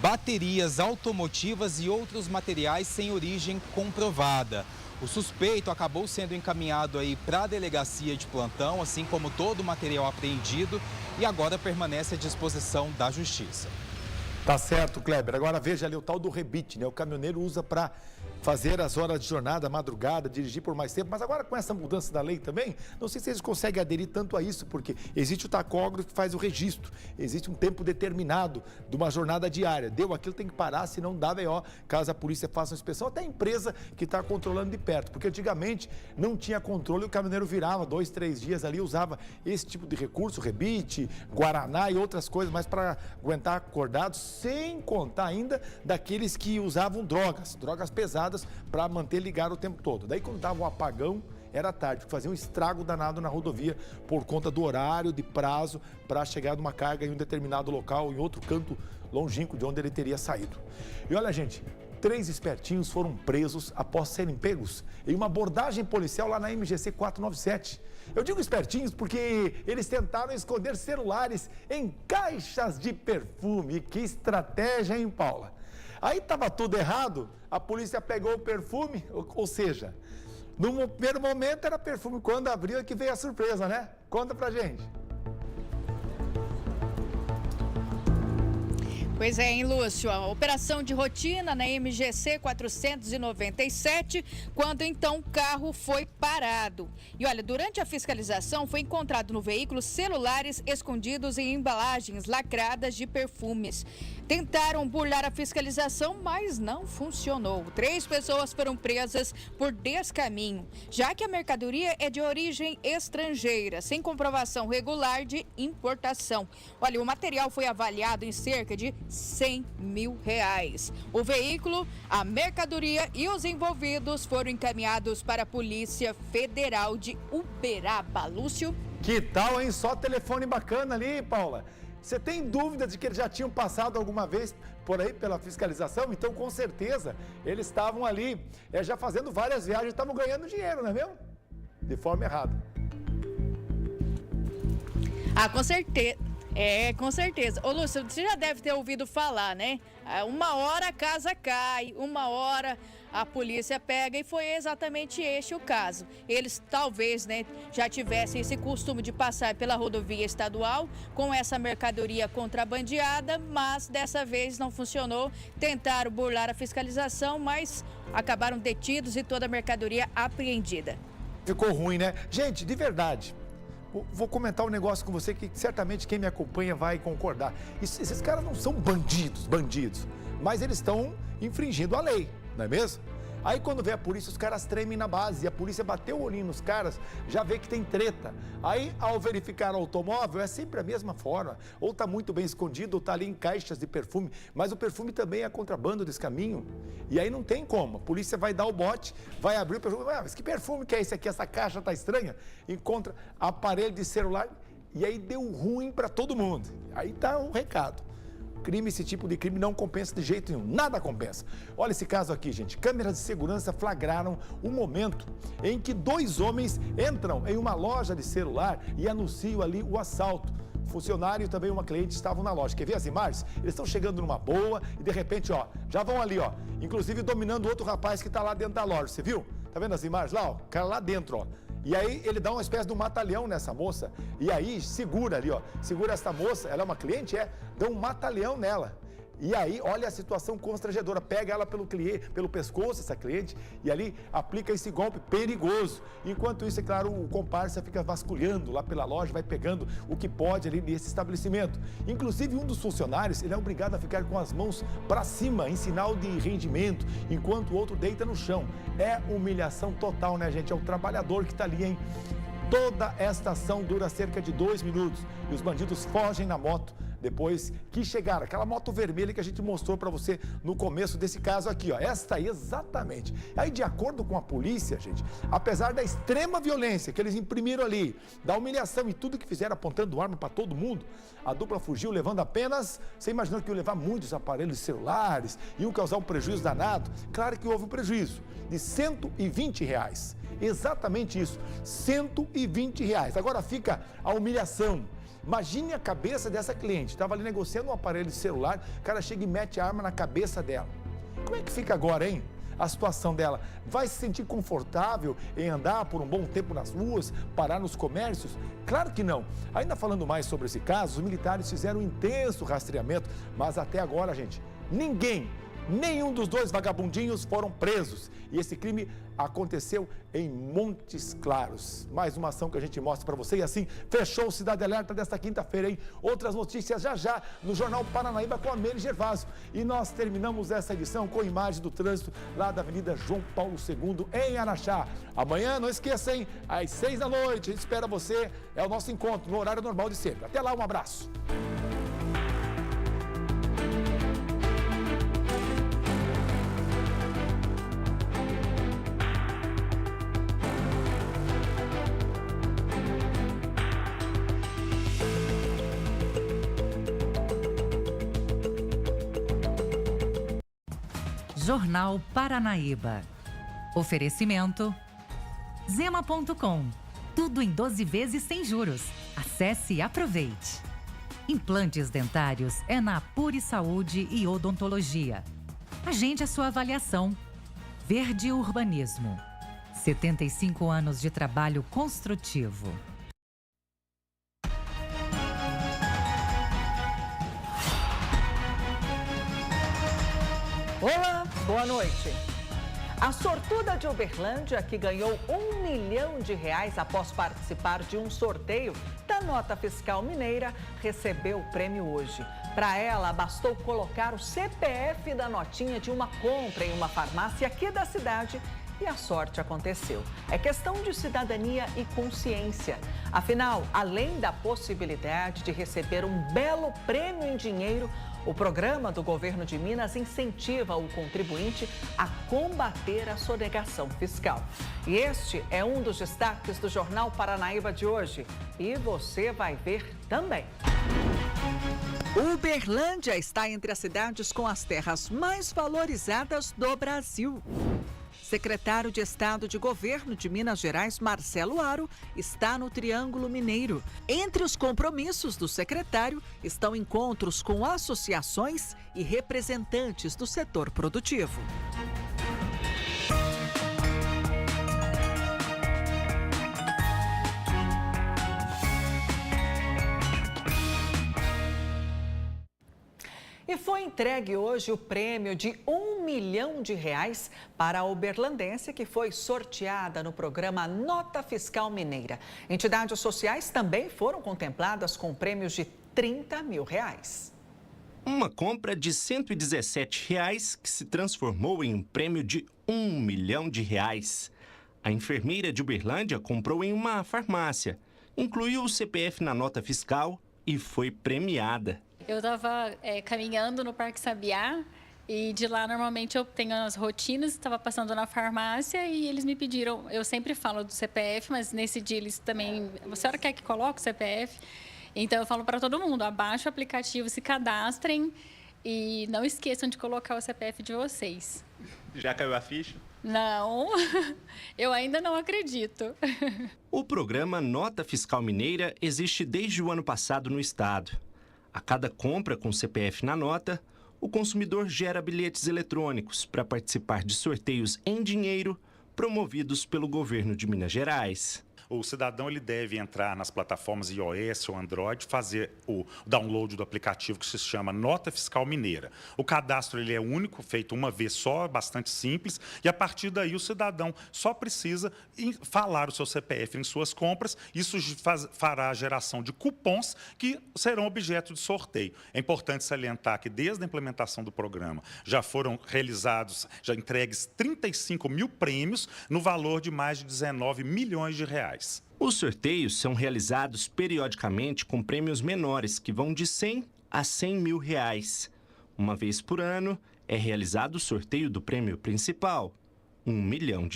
baterias automotivas e outros materiais sem origem comprovada. O suspeito acabou sendo encaminhado aí para a delegacia de plantão, assim como todo o material apreendido, e agora permanece à disposição da Justiça. Tá certo, Kleber. Agora veja ali o tal do rebite, né? O caminhoneiro usa para fazer as horas de jornada, madrugada, dirigir por mais tempo, mas agora com essa mudança da lei também, não sei se eles conseguem aderir tanto a isso, porque existe o tacógrafo que faz o registro, existe um tempo determinado de uma jornada diária, deu aquilo, tem que parar, senão dá BO, caso a polícia faça uma inspeção, até a empresa que está controlando de perto, porque antigamente não tinha controle, o caminhoneiro virava 2, 3 dias ali, usava esse tipo de recurso, rebite, guaraná e outras coisas, mas para aguentar acordado, sem contar ainda daqueles que usavam drogas pesadas, para manter ligado o tempo todo. Daí quando dava um apagão, era tarde, porque fazia um estrago danado na rodovia por conta do horário, de prazo, para chegar numa carga em um determinado local, em outro canto longínquo de onde ele teria saído. E olha, gente, 3 espertinhos foram presos após serem pegos em uma abordagem policial lá na MGC 497. Eu digo espertinhos porque eles tentaram esconder celulares em caixas de perfume. Que estratégia, hein, Paula? Aí estava tudo errado, a polícia pegou o perfume, ou seja, no primeiro momento era perfume, quando abriu é que veio a surpresa, né? Conta pra gente. Pois é, hein, Lúcio? A operação de rotina na MGC 497, quando então o carro foi parado. E olha, durante a fiscalização foi encontrado no veículo celulares escondidos em embalagens lacradas de perfumes. Tentaram burlar a fiscalização, mas não funcionou. 3 pessoas foram presas por descaminho, já que a mercadoria é de origem estrangeira, sem comprovação regular de importação. Olha, o material foi avaliado em cerca de R$100 mil. O veículo, a mercadoria e os envolvidos foram encaminhados para a Polícia Federal de Uberaba. Lúcio? Que tal, hein? Só telefone bacana ali, Paula. Você tem dúvida de que eles já tinham passado alguma vez por aí pela fiscalização? Então, com certeza, eles estavam ali já fazendo várias viagens, estavam ganhando dinheiro, não é mesmo? De forma errada. Ah, com certeza. Com certeza. Ô, Lúcio, você já deve ter ouvido falar, né? Uma hora a casa cai, uma hora a polícia pega, e foi exatamente este o caso. Eles talvez, né, já tivessem esse costume de passar pela rodovia estadual com essa mercadoria contrabandeada, mas dessa vez não funcionou. Tentaram burlar a fiscalização, mas acabaram detidos e toda a mercadoria apreendida. Ficou ruim, né? Gente, de verdade, vou comentar um negócio com você que certamente quem me acompanha vai concordar. Esses caras não são bandidos, mas eles estão infringindo a lei, não é mesmo? Aí quando vê a polícia, os caras tremem na base, e a polícia bateu o olhinho nos caras, já vê que tem treta. Aí, ao verificar o automóvel, é sempre a mesma forma, ou está muito bem escondido, ou está ali em caixas de perfume, mas o perfume também é contrabando desse caminho, e aí não tem como. A polícia vai dar o bote, vai abrir o perfume, mas que perfume que é esse aqui? Essa caixa está estranha? Encontra aparelho de celular, e aí deu ruim para todo mundo. Aí está um recado. Esse tipo de crime não compensa de jeito nenhum, nada compensa. Olha esse caso aqui, gente. Câmeras de segurança flagraram o momento em que 2 homens entram em uma loja de celular e anunciam ali o assalto. Funcionário e também uma cliente estavam na loja. Quer ver as imagens? Eles estão chegando numa boa e de repente, ó, já vão ali, ó, inclusive dominando outro rapaz que está lá dentro da loja. Você viu? Tá vendo as imagens lá, ó? O cara lá dentro, ó. E aí ele dá uma espécie de um mata-leão nessa moça, e aí segura ali, ó, segura essa moça, ela é uma cliente, dá um mata-leão nela. E aí, olha a situação constrangedora, pega ela pelo pescoço, essa cliente, e ali aplica esse golpe perigoso. Enquanto isso, é claro, o comparsa fica vasculhando lá pela loja, vai pegando o que pode ali nesse estabelecimento. Inclusive, um dos funcionários, ele é obrigado a ficar com as mãos para cima, em sinal de rendimento, enquanto o outro deita no chão. É humilhação total, né, gente? É o trabalhador que está ali, hein? Toda esta ação dura cerca de 2 minutos e os bandidos fogem na moto, depois que chegaram. Aquela moto vermelha que a gente mostrou para você no começo desse caso aqui, ó. Esta aí, exatamente. Aí, de acordo com a polícia, gente, apesar da extrema violência que eles imprimiram ali, da humilhação e tudo que fizeram apontando arma para todo mundo, a dupla fugiu levando apenas, você imaginou que ia levar muitos aparelhos celulares, iam causar um prejuízo danado? Claro que houve um prejuízo de R$120. Exatamente isso, R$120. Agora fica a humilhação. Imagine a cabeça dessa cliente, estava ali negociando um aparelho de celular, o cara chega e mete a arma na cabeça dela. Como é que fica agora, hein? A situação dela, vai se sentir confortável em andar por um bom tempo nas ruas, parar nos comércios? Claro que não. Ainda falando mais sobre esse caso, os militares fizeram um intenso rastreamento, mas até agora, gente, nenhum dos dois vagabundinhos foram presos. E esse crime aconteceu em Montes Claros. Mais uma ação que a gente mostra para você. E assim, fechou o Cidade Alerta desta quinta-feira, hein? Outras notícias já no Jornal Paranaíba com a Meire Gervásio. E nós terminamos essa edição com imagem do trânsito lá da Avenida João Paulo II, em Araxá. Amanhã, não esqueça, hein? Às 6 da noite, a gente espera você. É o nosso encontro no horário normal de sempre. Até lá, um abraço. Jornal Paranaíba. Oferecimento Zema.com. Tudo em 12 vezes sem juros. Acesse e aproveite. Implantes dentários é na Apure Saúde e Odontologia. Agende a sua avaliação. Verde Urbanismo. 75 anos de trabalho construtivo. Olá, boa noite. A sortuda de Uberlândia, que ganhou R$1 milhão após participar de um sorteio da nota fiscal mineira, recebeu o prêmio hoje. Para ela, bastou colocar o CPF da notinha de uma compra em uma farmácia aqui da cidade e a sorte aconteceu. É questão de cidadania e consciência. Afinal, além da possibilidade de receber um belo prêmio em dinheiro, o programa do governo de Minas incentiva o contribuinte a combater a sonegação fiscal. E este é um dos destaques do Jornal Paranaíba de hoje. E você vai ver também. Uberlândia está entre as cidades com as terras mais valorizadas do Brasil. Secretário de Estado de Governo de Minas Gerais, Marcelo Aro, está no Triângulo Mineiro. Entre os compromissos do secretário estão encontros com associações e representantes do setor produtivo. E foi entregue hoje o prêmio de R$1 milhão para a uberlandense que foi sorteada no programa Nota Fiscal Mineira. Entidades sociais também foram contempladas com prêmios de R$30 mil. Uma compra de R$117 que se transformou em um prêmio de R$1 milhão. A enfermeira de Uberlândia comprou em uma farmácia, incluiu o CPF na nota fiscal e foi premiada. Eu estava caminhando no Parque Sabiá e de lá normalmente eu tenho as rotinas, estava passando na farmácia e eles me pediram, eu sempre falo do CPF, mas nesse dia eles também, a senhora quer que coloque o CPF? Então eu falo para todo mundo, abaixa o aplicativo, se cadastrem e não esqueçam de colocar o CPF de vocês. Já caiu a ficha? Não, eu ainda não acredito. O programa Nota Fiscal Mineira existe desde o ano passado no estado. A cada compra com CPF na nota, o consumidor gera bilhetes eletrônicos para participar de sorteios em dinheiro promovidos pelo governo de Minas Gerais. O cidadão ele deve entrar nas plataformas iOS ou Android, fazer o download do aplicativo que se chama Nota Fiscal Mineira. O cadastro ele é único, feito uma vez só, bastante simples, e a partir daí o cidadão só precisa falar o seu CPF em suas compras. Isso fará a geração de cupons que serão objeto de sorteio. É importante salientar que desde a implementação do programa já foram realizados, já entregues 35 mil prêmios no valor de mais de R$19 milhões. reais. Os sorteios são realizados periodicamente com prêmios menores, que vão de 100 a 100 mil reais. Uma vez por ano, é realizado o sorteio do prêmio principal, R$ 1 milhão.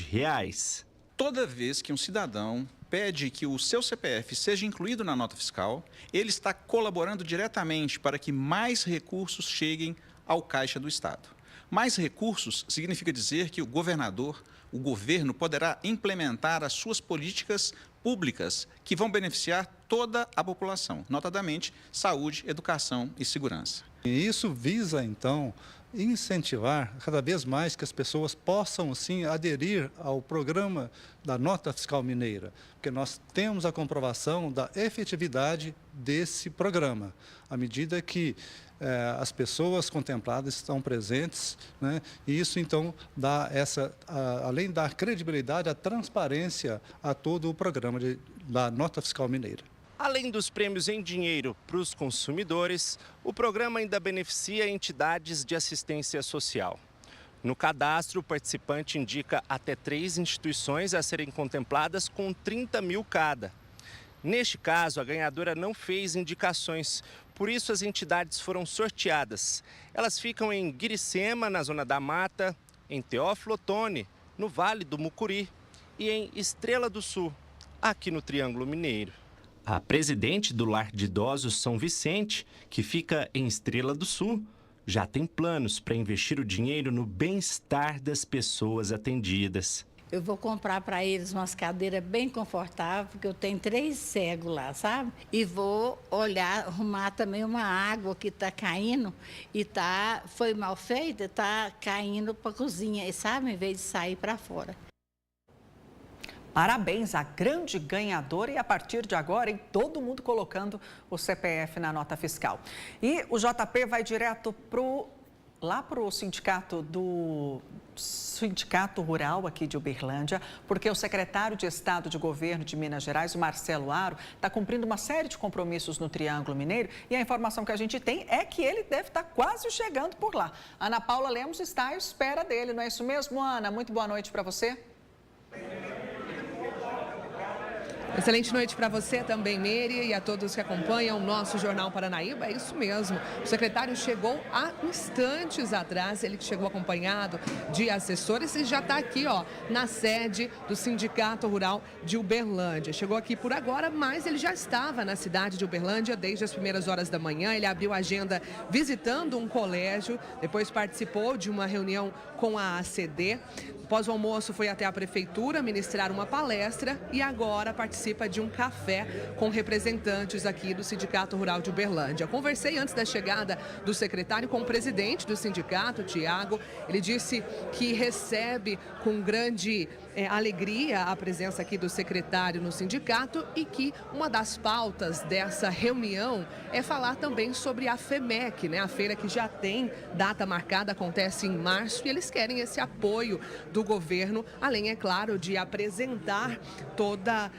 Toda vez que um cidadão pede que o seu CPF seja incluído na nota fiscal, ele está colaborando diretamente para que mais recursos cheguem ao caixa do Estado. Mais recursos significa dizer que o governo poderá implementar as suas políticas públicas que vão beneficiar toda a população, notadamente saúde, educação e segurança. E isso visa, então, incentivar cada vez mais que as pessoas possam, sim, aderir ao programa da Nota Fiscal Mineira, porque nós temos a comprovação da efetividade desse programa, à medida que as pessoas contempladas estão presentes, né? E isso, então, dá além da credibilidade, a transparência a todo o programa da Nota Fiscal Mineira. Além dos prêmios em dinheiro para os consumidores, o programa ainda beneficia entidades de assistência social. No cadastro, o participante indica até 3 instituições a serem contempladas com 30 mil cada. Neste caso, a ganhadora não fez indicações, por isso as entidades foram sorteadas. Elas ficam em Guiricema, na Zona da Mata, em Teófilo Otoni, no Vale do Mucuri, e em Estrela do Sul, aqui no Triângulo Mineiro. A presidente do Lar de Idosos São Vicente, que fica em Estrela do Sul, já tem planos para investir o dinheiro no bem-estar das pessoas atendidas. Eu vou comprar para eles umas cadeiras bem confortáveis, porque eu tenho 3 cegos lá, sabe? E vou arrumar também uma água que está caindo e foi mal feita, está caindo para a cozinha, sabe? Em vez de sair para fora. Parabéns à grande ganhadora e a partir de agora, todo mundo colocando o CPF na nota fiscal. E o JP vai direto lá para o Sindicato Rural aqui de Uberlândia, porque o secretário de Estado de Governo de Minas Gerais, o Marcelo Aro, está cumprindo uma série de compromissos no Triângulo Mineiro e a informação que a gente tem é que ele deve estar quase chegando por lá. Ana Paula Lemos está à espera dele, não é isso mesmo, Ana? Muito boa noite para você. Excelente noite para você também, Meire, e a todos que acompanham o nosso Jornal Paranaíba. É isso mesmo, o secretário chegou há instantes atrás, ele que chegou acompanhado de assessores e já está aqui, ó, na sede do Sindicato Rural de Uberlândia. Chegou aqui por agora, mas ele já estava na cidade de Uberlândia desde as primeiras horas da manhã. Ele abriu a agenda visitando um colégio, depois participou de uma reunião com a ACD. Após o almoço, foi até a prefeitura ministrar uma palestra e agora participa de um café com representantes aqui do Sindicato Rural de Uberlândia. Conversei antes da chegada do secretário com o presidente do sindicato, Tiago. Ele disse que recebe com grande alegria a presença aqui do secretário no sindicato e que uma das pautas dessa reunião é falar também sobre a FEMEC, né? A feira que já tem data marcada, acontece em março, e eles querem esse apoio do governo, além, é claro, de apresentar toda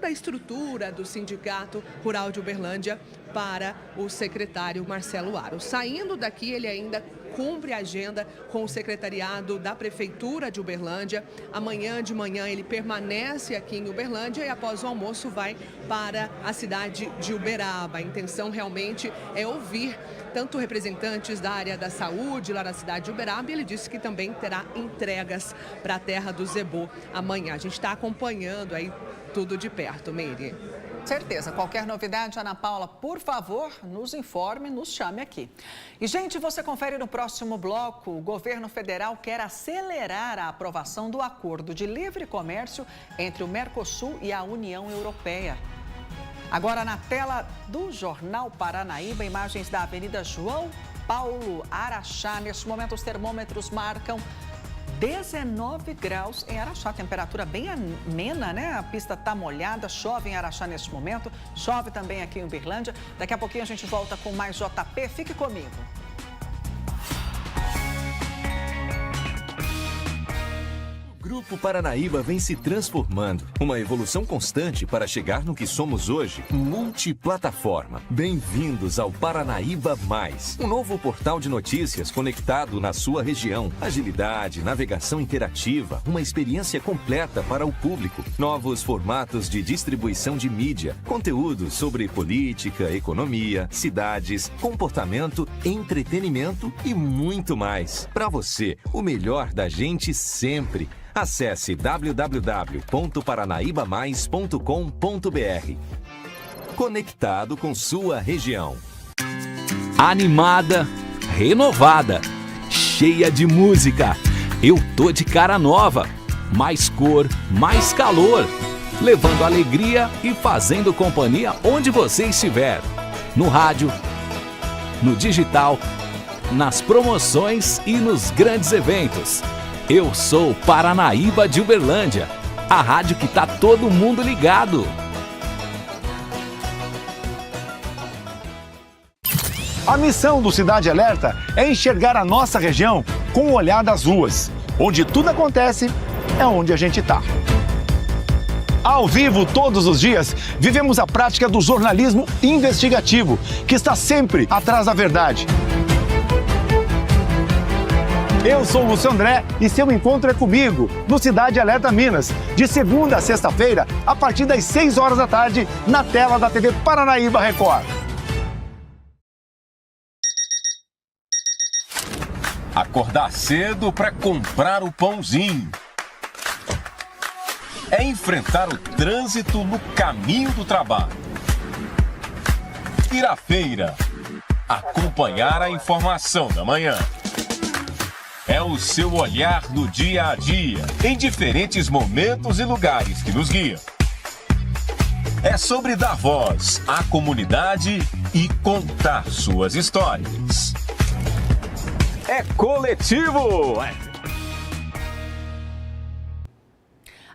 a estrutura do Sindicato Rural de Uberlândia para o secretário Marcelo Aro. Saindo daqui, ele ainda cumpre a agenda com o secretariado da Prefeitura de Uberlândia. Amanhã de manhã ele permanece aqui em Uberlândia e após o almoço vai para a cidade de Uberaba. A intenção realmente é ouvir tanto representantes da área da saúde lá na cidade de Uberaba, e ele disse que também terá entregas para a terra do Zebu amanhã. A gente está acompanhando aí tudo de perto, Meire. Certeza. Qualquer novidade, Ana Paula, por favor, nos informe, nos chame aqui. E, gente, você confere no próximo bloco. O governo federal quer acelerar a aprovação do acordo de livre comércio entre o Mercosul e a União Europeia. Agora, na tela do Jornal Paranaíba, imagens da Avenida João Paulo Araxá. Neste momento, os termômetros marcam 19 graus em Araxá, temperatura bem amena, né? A pista está molhada, chove em Araxá neste momento, chove também aqui em Uberlândia. Daqui a pouquinho a gente volta com mais JP, fique comigo. O Grupo Paranaíba vem se transformando. Uma evolução constante para chegar no que somos hoje. Multiplataforma. Bem-vindos ao Paranaíba Mais. Um novo portal de notícias conectado na sua região. Agilidade, navegação interativa, uma experiência completa para o público. Novos formatos de distribuição de mídia. Conteúdos sobre política, economia, cidades, comportamento, entretenimento e muito mais. Para você, o melhor da gente sempre. Acesse www.paranaibamais.com.br. Conectado com sua região. Animada, renovada, cheia de música. Eu tô de cara nova. Mais cor, mais calor. Levando alegria e fazendo companhia onde você estiver. No rádio, no digital, nas promoções e nos grandes eventos. Eu sou Paranaíba de Uberlândia, a rádio que tá todo mundo ligado. A missão do Cidade Alerta é enxergar a nossa região com o olhar das ruas. Onde tudo acontece, é onde a gente tá. Ao vivo, todos os dias, vivemos a prática do jornalismo investigativo, que está sempre atrás da verdade. Eu sou o Lúcio André e seu encontro é comigo, no Cidade Alerta Minas, de segunda a sexta-feira, a partir das 6 horas da tarde, na tela da TV Paranaíba Record. Acordar cedo para comprar o pãozinho. É enfrentar o trânsito no caminho do trabalho. Ir à feira. Acompanhar a informação da manhã. É o seu olhar no dia a dia, em diferentes momentos e lugares que nos guiam. É sobre dar voz à comunidade e contar suas histórias. É coletivo!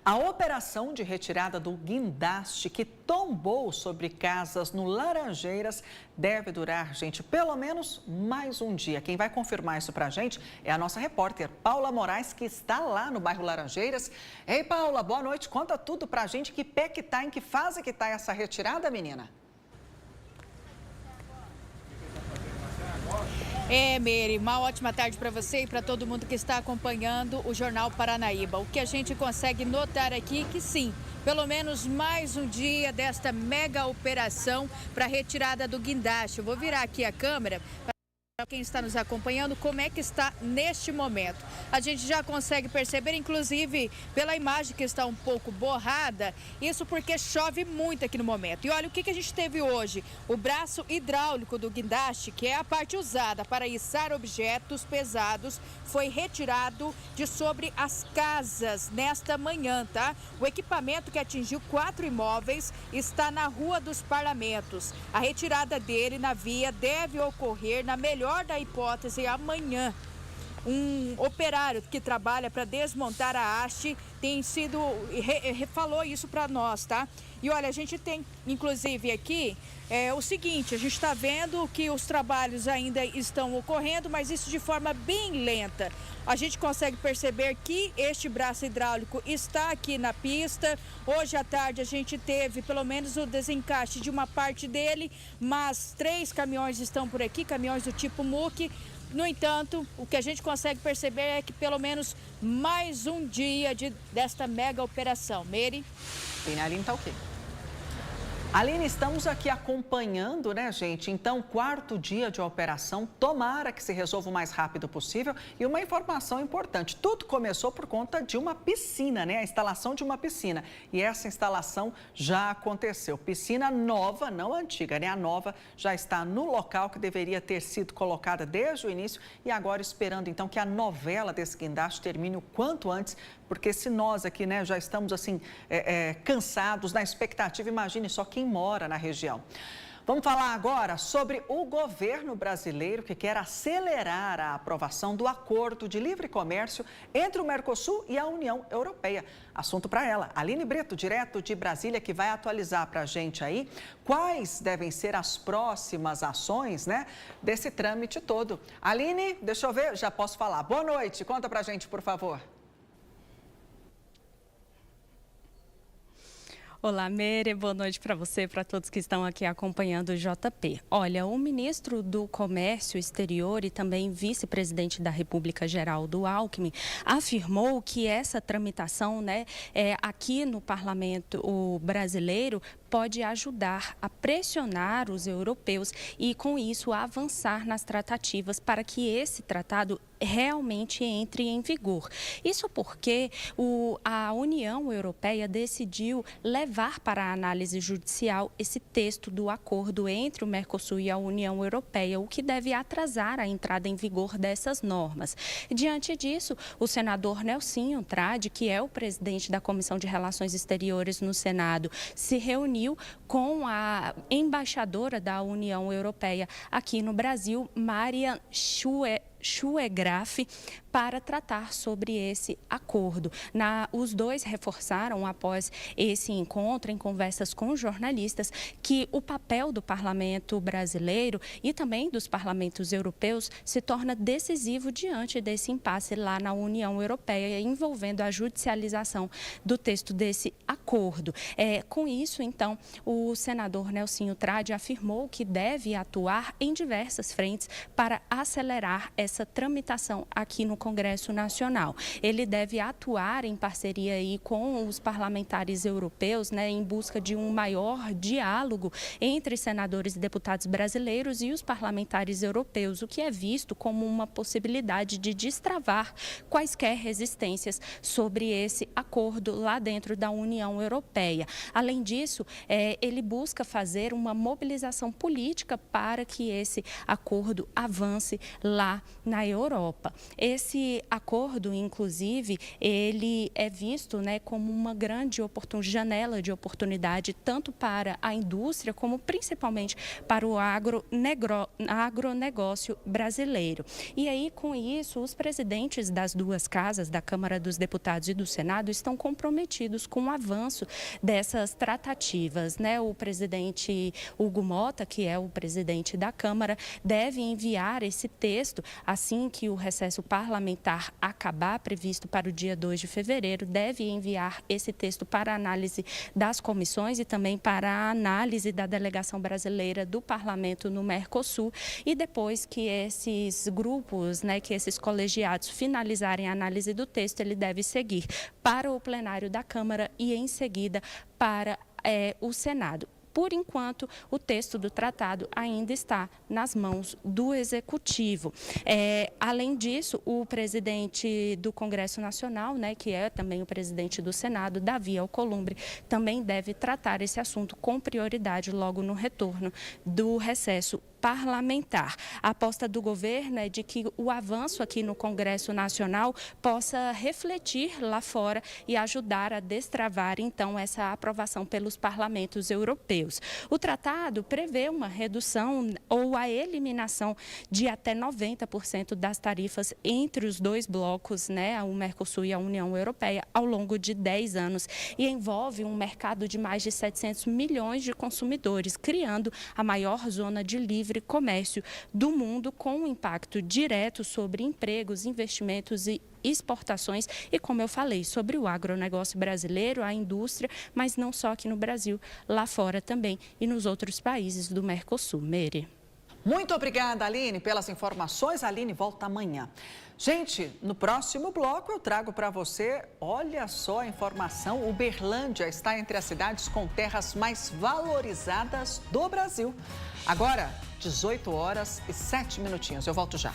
A operação de retirada do guindaste que tombou sobre casas no Laranjeiras deve durar, gente, pelo menos mais um dia. Quem vai confirmar isso pra gente é a nossa repórter Paula Moraes, que está lá no bairro Laranjeiras. Ei, Paula, boa noite. Conta tudo pra gente. Que pé que tá, em que fase que tá essa retirada, menina? Mery, uma ótima tarde para você e para todo mundo que está acompanhando o Jornal Paranaíba. O que a gente consegue notar aqui é que sim, pelo menos mais um dia desta mega operação para a retirada do guindaste. Eu vou virar aqui a câmera para quem está nos acompanhando como é que está neste momento. A gente já consegue perceber, inclusive pela imagem que está um pouco borrada, isso porque chove muito aqui no momento. E olha o que a gente teve hoje. O braço hidráulico do guindaste, que é a parte usada para içar objetos pesados, foi retirado de sobre as casas nesta manhã, tá? O equipamento que atingiu 4 imóveis está na Rua dos Parlamentos. A retirada dele na via deve ocorrer na melhor da hipótese amanhã. Um operário que trabalha para desmontar a haste falou isso para nós, tá? E olha, a gente tem inclusive aqui o seguinte, a gente está vendo que os trabalhos ainda estão ocorrendo, mas isso de forma bem lenta. A gente consegue perceber que este braço hidráulico está aqui na pista. Hoje à tarde a gente teve pelo menos o desencaixe de uma parte dele, mas 3 caminhões estão por aqui, caminhões do tipo MUC. No entanto, o que a gente consegue perceber é que pelo menos mais um dia desta mega operação. Mery? Tem a Aline, tá ok. Aline, estamos aqui acompanhando, né, gente? Então, 4º dia de operação, tomara que se resolva o mais rápido possível. E uma informação importante, tudo começou por conta de uma piscina, né? A instalação de uma piscina. E essa instalação já aconteceu. Piscina nova, não antiga, né? A nova já está no local que deveria ter sido colocada desde o início. E agora esperando, então, que a novela desse guindaste termine o quanto antes. Porque se nós aqui, né, já estamos assim, cansados, na expectativa, imagine só quem mora na região. Vamos falar agora sobre o governo brasileiro que quer acelerar a aprovação do acordo de livre comércio entre o Mercosul e a União Europeia. Assunto para ela, Aline Brito, direto de Brasília, que vai atualizar para a gente aí quais devem ser as próximas ações, né, desse trâmite todo. Aline, deixa eu ver, já posso falar. Boa noite, conta para a gente, por favor. Olá, Meire, boa noite para você e para todos que estão aqui acompanhando o JP. Olha, o ministro do Comércio Exterior e também vice-presidente da República, Geraldo Alckmin, afirmou que essa tramitação, aqui no parlamento brasileiro pode ajudar a pressionar os europeus e, com isso, avançar nas tratativas para que esse tratado realmente entre em vigor. Isso porque a União Europeia decidiu levar para a análise judicial esse texto do acordo entre o Mercosul e a União Europeia, o que deve atrasar a entrada em vigor dessas normas. Diante disso, o senador Nelsinho Trade, que é o presidente da Comissão de Relações Exteriores no Senado, se reuniu com a embaixadora da União Europeia aqui no Brasil, Marian Schuegraf, para tratar sobre esse acordo. Os dois reforçaram, após esse encontro, em conversas com jornalistas, que o papel do parlamento brasileiro e também dos parlamentos europeus se torna decisivo diante desse impasse lá na União Europeia, envolvendo a judicialização do texto desse acordo. Com isso, então, o senador Nelsinho Trade afirmou que deve atuar em diversas frentes para acelerar essa tramitação aqui no Congresso Nacional. Ele deve atuar em parceria aí com os parlamentares europeus, em busca de um maior diálogo entre senadores e deputados brasileiros e os parlamentares europeus, o que é visto como uma possibilidade de destravar quaisquer resistências sobre esse acordo lá dentro da União Europeia. Além disso, ele busca fazer uma mobilização política para que esse acordo avance lá na Europa. Esse acordo, inclusive, ele é visto como uma grande janela de oportunidade, tanto para a indústria, como principalmente para o agronegócio brasileiro. E aí, com isso, os presidentes das duas casas, da Câmara dos Deputados e do Senado, estão comprometidos com o avanço dessas tratativas. O presidente Hugo Mota, que é o presidente da Câmara, deve enviar esse texto assim que o recesso parlamentar acabar, previsto para o dia 2 de fevereiro, deve enviar esse texto para análise das comissões e também para a análise da delegação brasileira do parlamento no Mercosul. E depois que esses grupos, que esses colegiados finalizarem a análise do texto, ele deve seguir para o plenário da Câmara e, em seguida, para o Senado. Por enquanto, o texto do tratado ainda está nas mãos do Executivo. Além disso, o presidente do Congresso Nacional, que é também o presidente do Senado, Davi Alcolumbre, também deve tratar esse assunto com prioridade logo no retorno do recesso parlamentar. A aposta do governo é de que o avanço aqui no Congresso Nacional possa refletir lá fora e ajudar a destravar, então, essa aprovação pelos parlamentos europeus. O tratado prevê uma redução ou a eliminação de até 90% das tarifas entre os dois blocos, o Mercosul e a União Europeia, ao longo de 10 anos, e envolve um mercado de mais de 700 milhões de consumidores, criando a maior zona de livre comércio do mundo, com um impacto direto sobre empregos, investimentos e exportações e, como eu falei, sobre o agronegócio brasileiro, a indústria, mas não só aqui no Brasil, lá fora também e nos outros países do Mercosul. Meire. Muito obrigada, Aline, pelas informações. A Aline volta amanhã. Gente, no próximo bloco eu trago para você, olha só a informação, Uberlândia está entre as cidades com terras mais valorizadas do Brasil. Agora, 18 horas e 7 minutinhos. Eu volto já.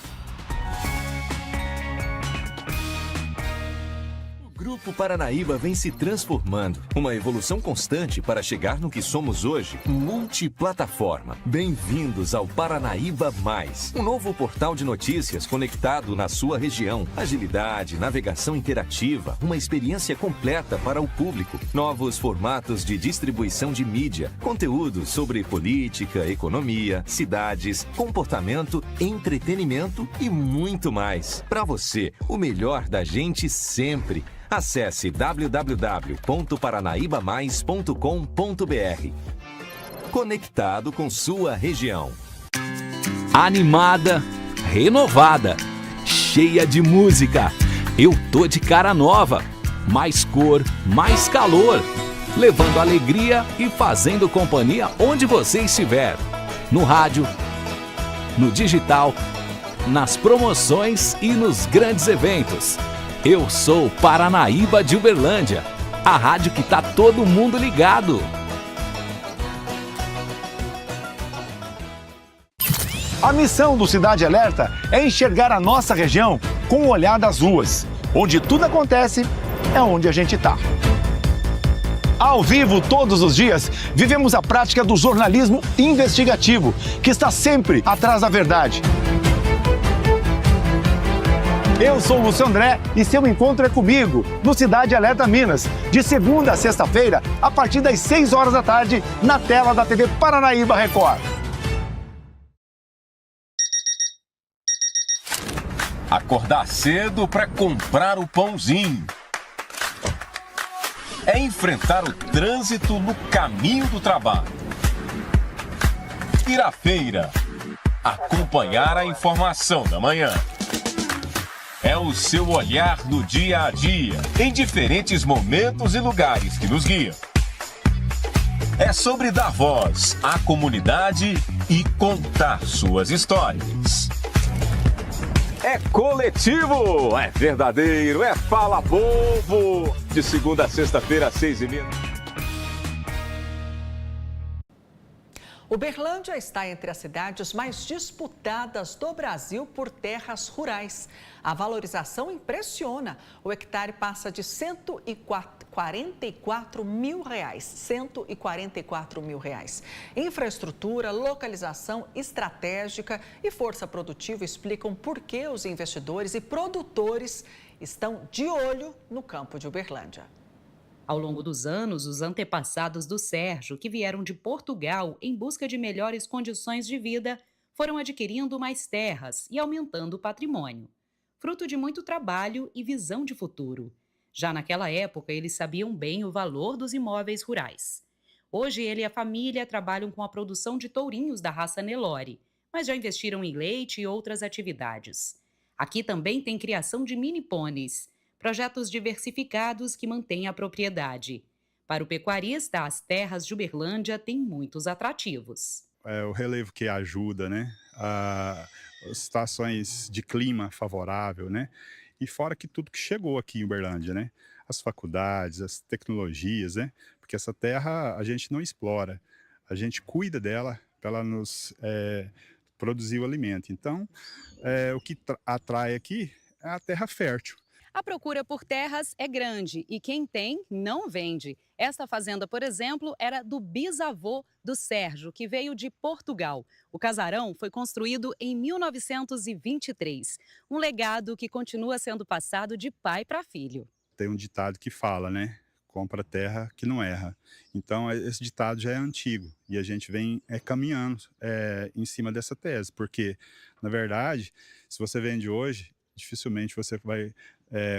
Grupo Paranaíba vem se transformando. Uma evolução constante para chegar no que somos hoje. Multiplataforma. Bem-vindos ao Paranaíba Mais. Um novo portal de notícias conectado na sua região. Agilidade, navegação interativa, uma experiência completa para o público. Novos formatos de distribuição de mídia. Conteúdos sobre política, economia, cidades, comportamento, entretenimento e muito mais. Para você, o melhor da gente sempre. Acesse www.paranaibamais.com.br. Conectado com sua região. Animada, renovada, cheia de música. Eu tô de cara nova. Mais cor, mais calor. levando alegria e fazendo companhia onde você estiver. No rádio, no digital, nas promoções e nos grandes eventos. Eu sou Paranaíba de Uberlândia, a rádio que tá todo mundo ligado. A missão do Cidade Alerta é enxergar a nossa região com o olhar das ruas. Onde tudo acontece, é onde a gente tá. Ao vivo, todos os dias, vivemos a prática do jornalismo investigativo, que está sempre atrás da verdade. Eu sou o Lúcio André e seu encontro é comigo, no Cidade Alerta Minas, de segunda a sexta-feira, a partir das 6 horas da tarde, na tela da TV Paranaíba Record. Acordar cedo para comprar o pãozinho. É enfrentar o trânsito no caminho do trabalho. Ir à feira. Acompanhar a informação da manhã. É o seu olhar no dia a dia, em diferentes momentos e lugares que nos guiam. É sobre dar voz à comunidade e contar suas histórias. É coletivo, é verdadeiro, é Fala Povo. De segunda a sexta-feira, às 6h30. Uberlândia está entre as cidades mais disputadas do Brasil por terras rurais. A valorização impressiona. O hectare passa de R$144 mil. R$144 mil. Infraestrutura, localização estratégica e força produtiva explicam por que os investidores e produtores estão de olho no campo de Uberlândia. Ao longo dos anos, os antepassados do Sérgio, que vieram de Portugal em busca de melhores condições de vida, foram adquirindo mais terras e aumentando o patrimônio, fruto de muito trabalho e visão de futuro. Já naquela época, eles sabiam bem o valor dos imóveis rurais. Hoje, ele e a família trabalham com a produção de tourinhos da raça Nelore, mas já investiram em leite e outras atividades. Aqui também tem criação de mini pôneis, projetos diversificados que mantêm a propriedade. Para o pecuarista, as terras de Uberlândia têm muitos atrativos. É o relevo que ajuda, né? As situações de clima favorável, né? E fora que tudo que chegou aqui em Uberlândia, né? As faculdades, as tecnologias, né? Porque essa terra a gente não explora, a gente cuida dela para ela nos produzir o alimento. Então, o que atrai aqui é a terra fértil. A procura por terras é grande e quem tem não vende. Esta fazenda, por exemplo, era do bisavô do Sérgio, que veio de Portugal. O casarão foi construído em 1923, um legado que continua sendo passado de pai para filho. Tem um ditado que fala, né? Compra terra que não erra. Então, esse ditado já é antigo e a gente vem caminhando em cima dessa tese, porque, na verdade, se você vende hoje, dificilmente você vai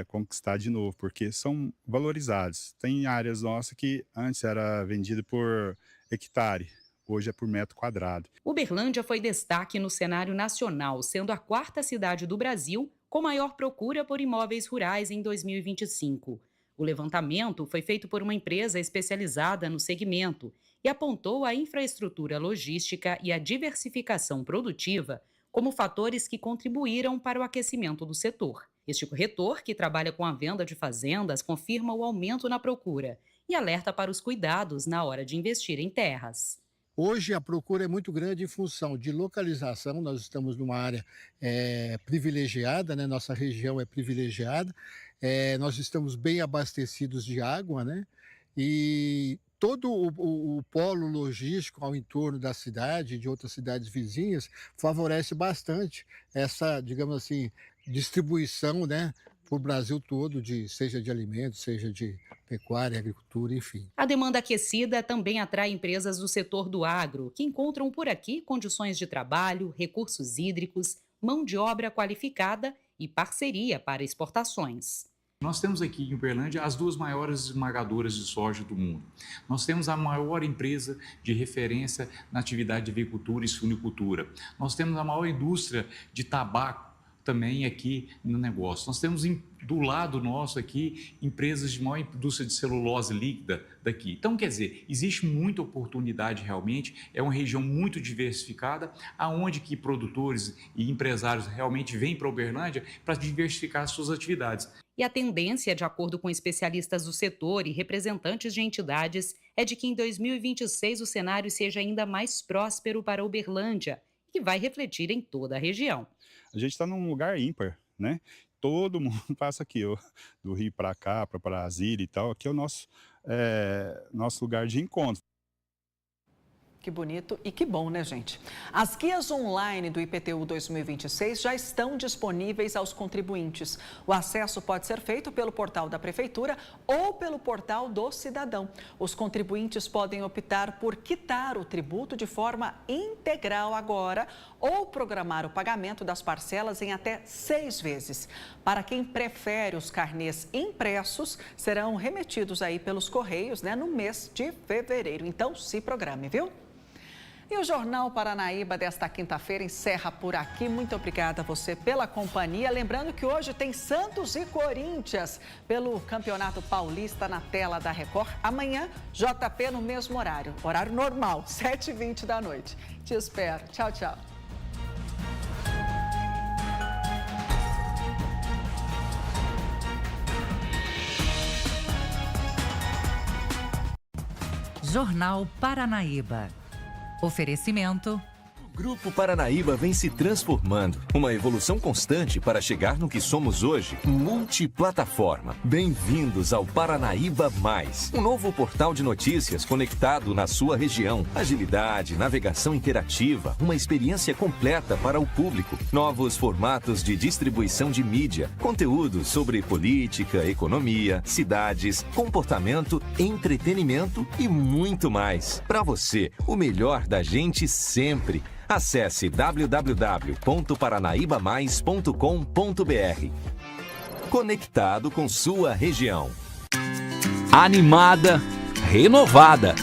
conquistar de novo, porque são valorizados. Tem áreas nossas que antes era vendida por hectare, hoje é por metro quadrado. Uberlândia foi destaque no cenário nacional, sendo a 4ª cidade do Brasil com maior procura por imóveis rurais em 2025. O levantamento foi feito por uma empresa especializada no segmento e apontou a infraestrutura logística e a diversificação produtiva como fatores que contribuíram para o aquecimento do setor. Este corretor, que trabalha com a venda de fazendas, confirma o aumento na procura e alerta para os cuidados na hora de investir em terras. Hoje a procura é muito grande em função de localização. Nós estamos numa área privilegiada, né? Nossa região é privilegiada, nós estamos bem abastecidos de água, né? E todo o polo logístico ao entorno da cidade, de outras cidades vizinhas, favorece bastante essa, digamos assim, distribuição, né, para o Brasil todo, seja de alimentos, seja de pecuária, agricultura, enfim. A demanda aquecida também atrai empresas do setor do agro, que encontram por aqui condições de trabalho, recursos hídricos, mão de obra qualificada e parceria para exportações. Nós temos aqui em Uberlândia as 2 maiores esmagadoras de soja do mundo. Nós temos a maior empresa de referência na atividade de avicultura e suinicultura. Nós temos a maior indústria de tabaco também aqui no negócio. Nós temos do lado nosso aqui empresas de maior indústria de celulose líquida daqui. Então, quer dizer, existe muita oportunidade realmente, é uma região muito diversificada, aonde que produtores e empresários realmente vêm para Uberlândia para diversificar suas atividades. E a tendência, de acordo com especialistas do setor e representantes de entidades, é de que em 2026 o cenário seja ainda mais próspero para Uberlândia, que vai refletir em toda a região. A gente está num lugar ímpar, né? Todo mundo passa aqui, ó, do Rio para cá, para Brasília e tal. Aqui é o nosso lugar de encontro. Que bonito e que bom, né, gente? As guias online do IPTU 2026 já estão disponíveis aos contribuintes. O acesso pode ser feito pelo portal da Prefeitura ou pelo portal do cidadão. Os contribuintes podem optar por quitar o tributo de forma integral agora ou programar o pagamento das parcelas em até 6 vezes. Para quem prefere os carnês impressos, serão remetidos aí pelos Correios, né, no mês de fevereiro. Então, se programe, viu? E o Jornal Paranaíba desta quinta-feira encerra por aqui. Muito obrigada a você pela companhia. Lembrando que hoje tem Santos e Corinthians pelo Campeonato Paulista na tela da Record. Amanhã, JP no mesmo horário normal, 7h20 da noite. Te espero. Tchau, tchau. Jornal Paranaíba. Oferecimento. O Grupo Paranaíba vem se transformando. Uma evolução constante para chegar no que somos hoje. Multiplataforma. Bem-vindos ao Paranaíba Mais. Um novo portal de notícias conectado na sua região. Agilidade, navegação interativa, uma experiência completa para o público. Novos formatos de distribuição de mídia. Conteúdo sobre política, economia, cidades, comportamento, entretenimento e muito mais. Para você, o melhor da gente sempre. Acesse www.paranaibamais.com.br. Conectado com sua região. Animada, renovada.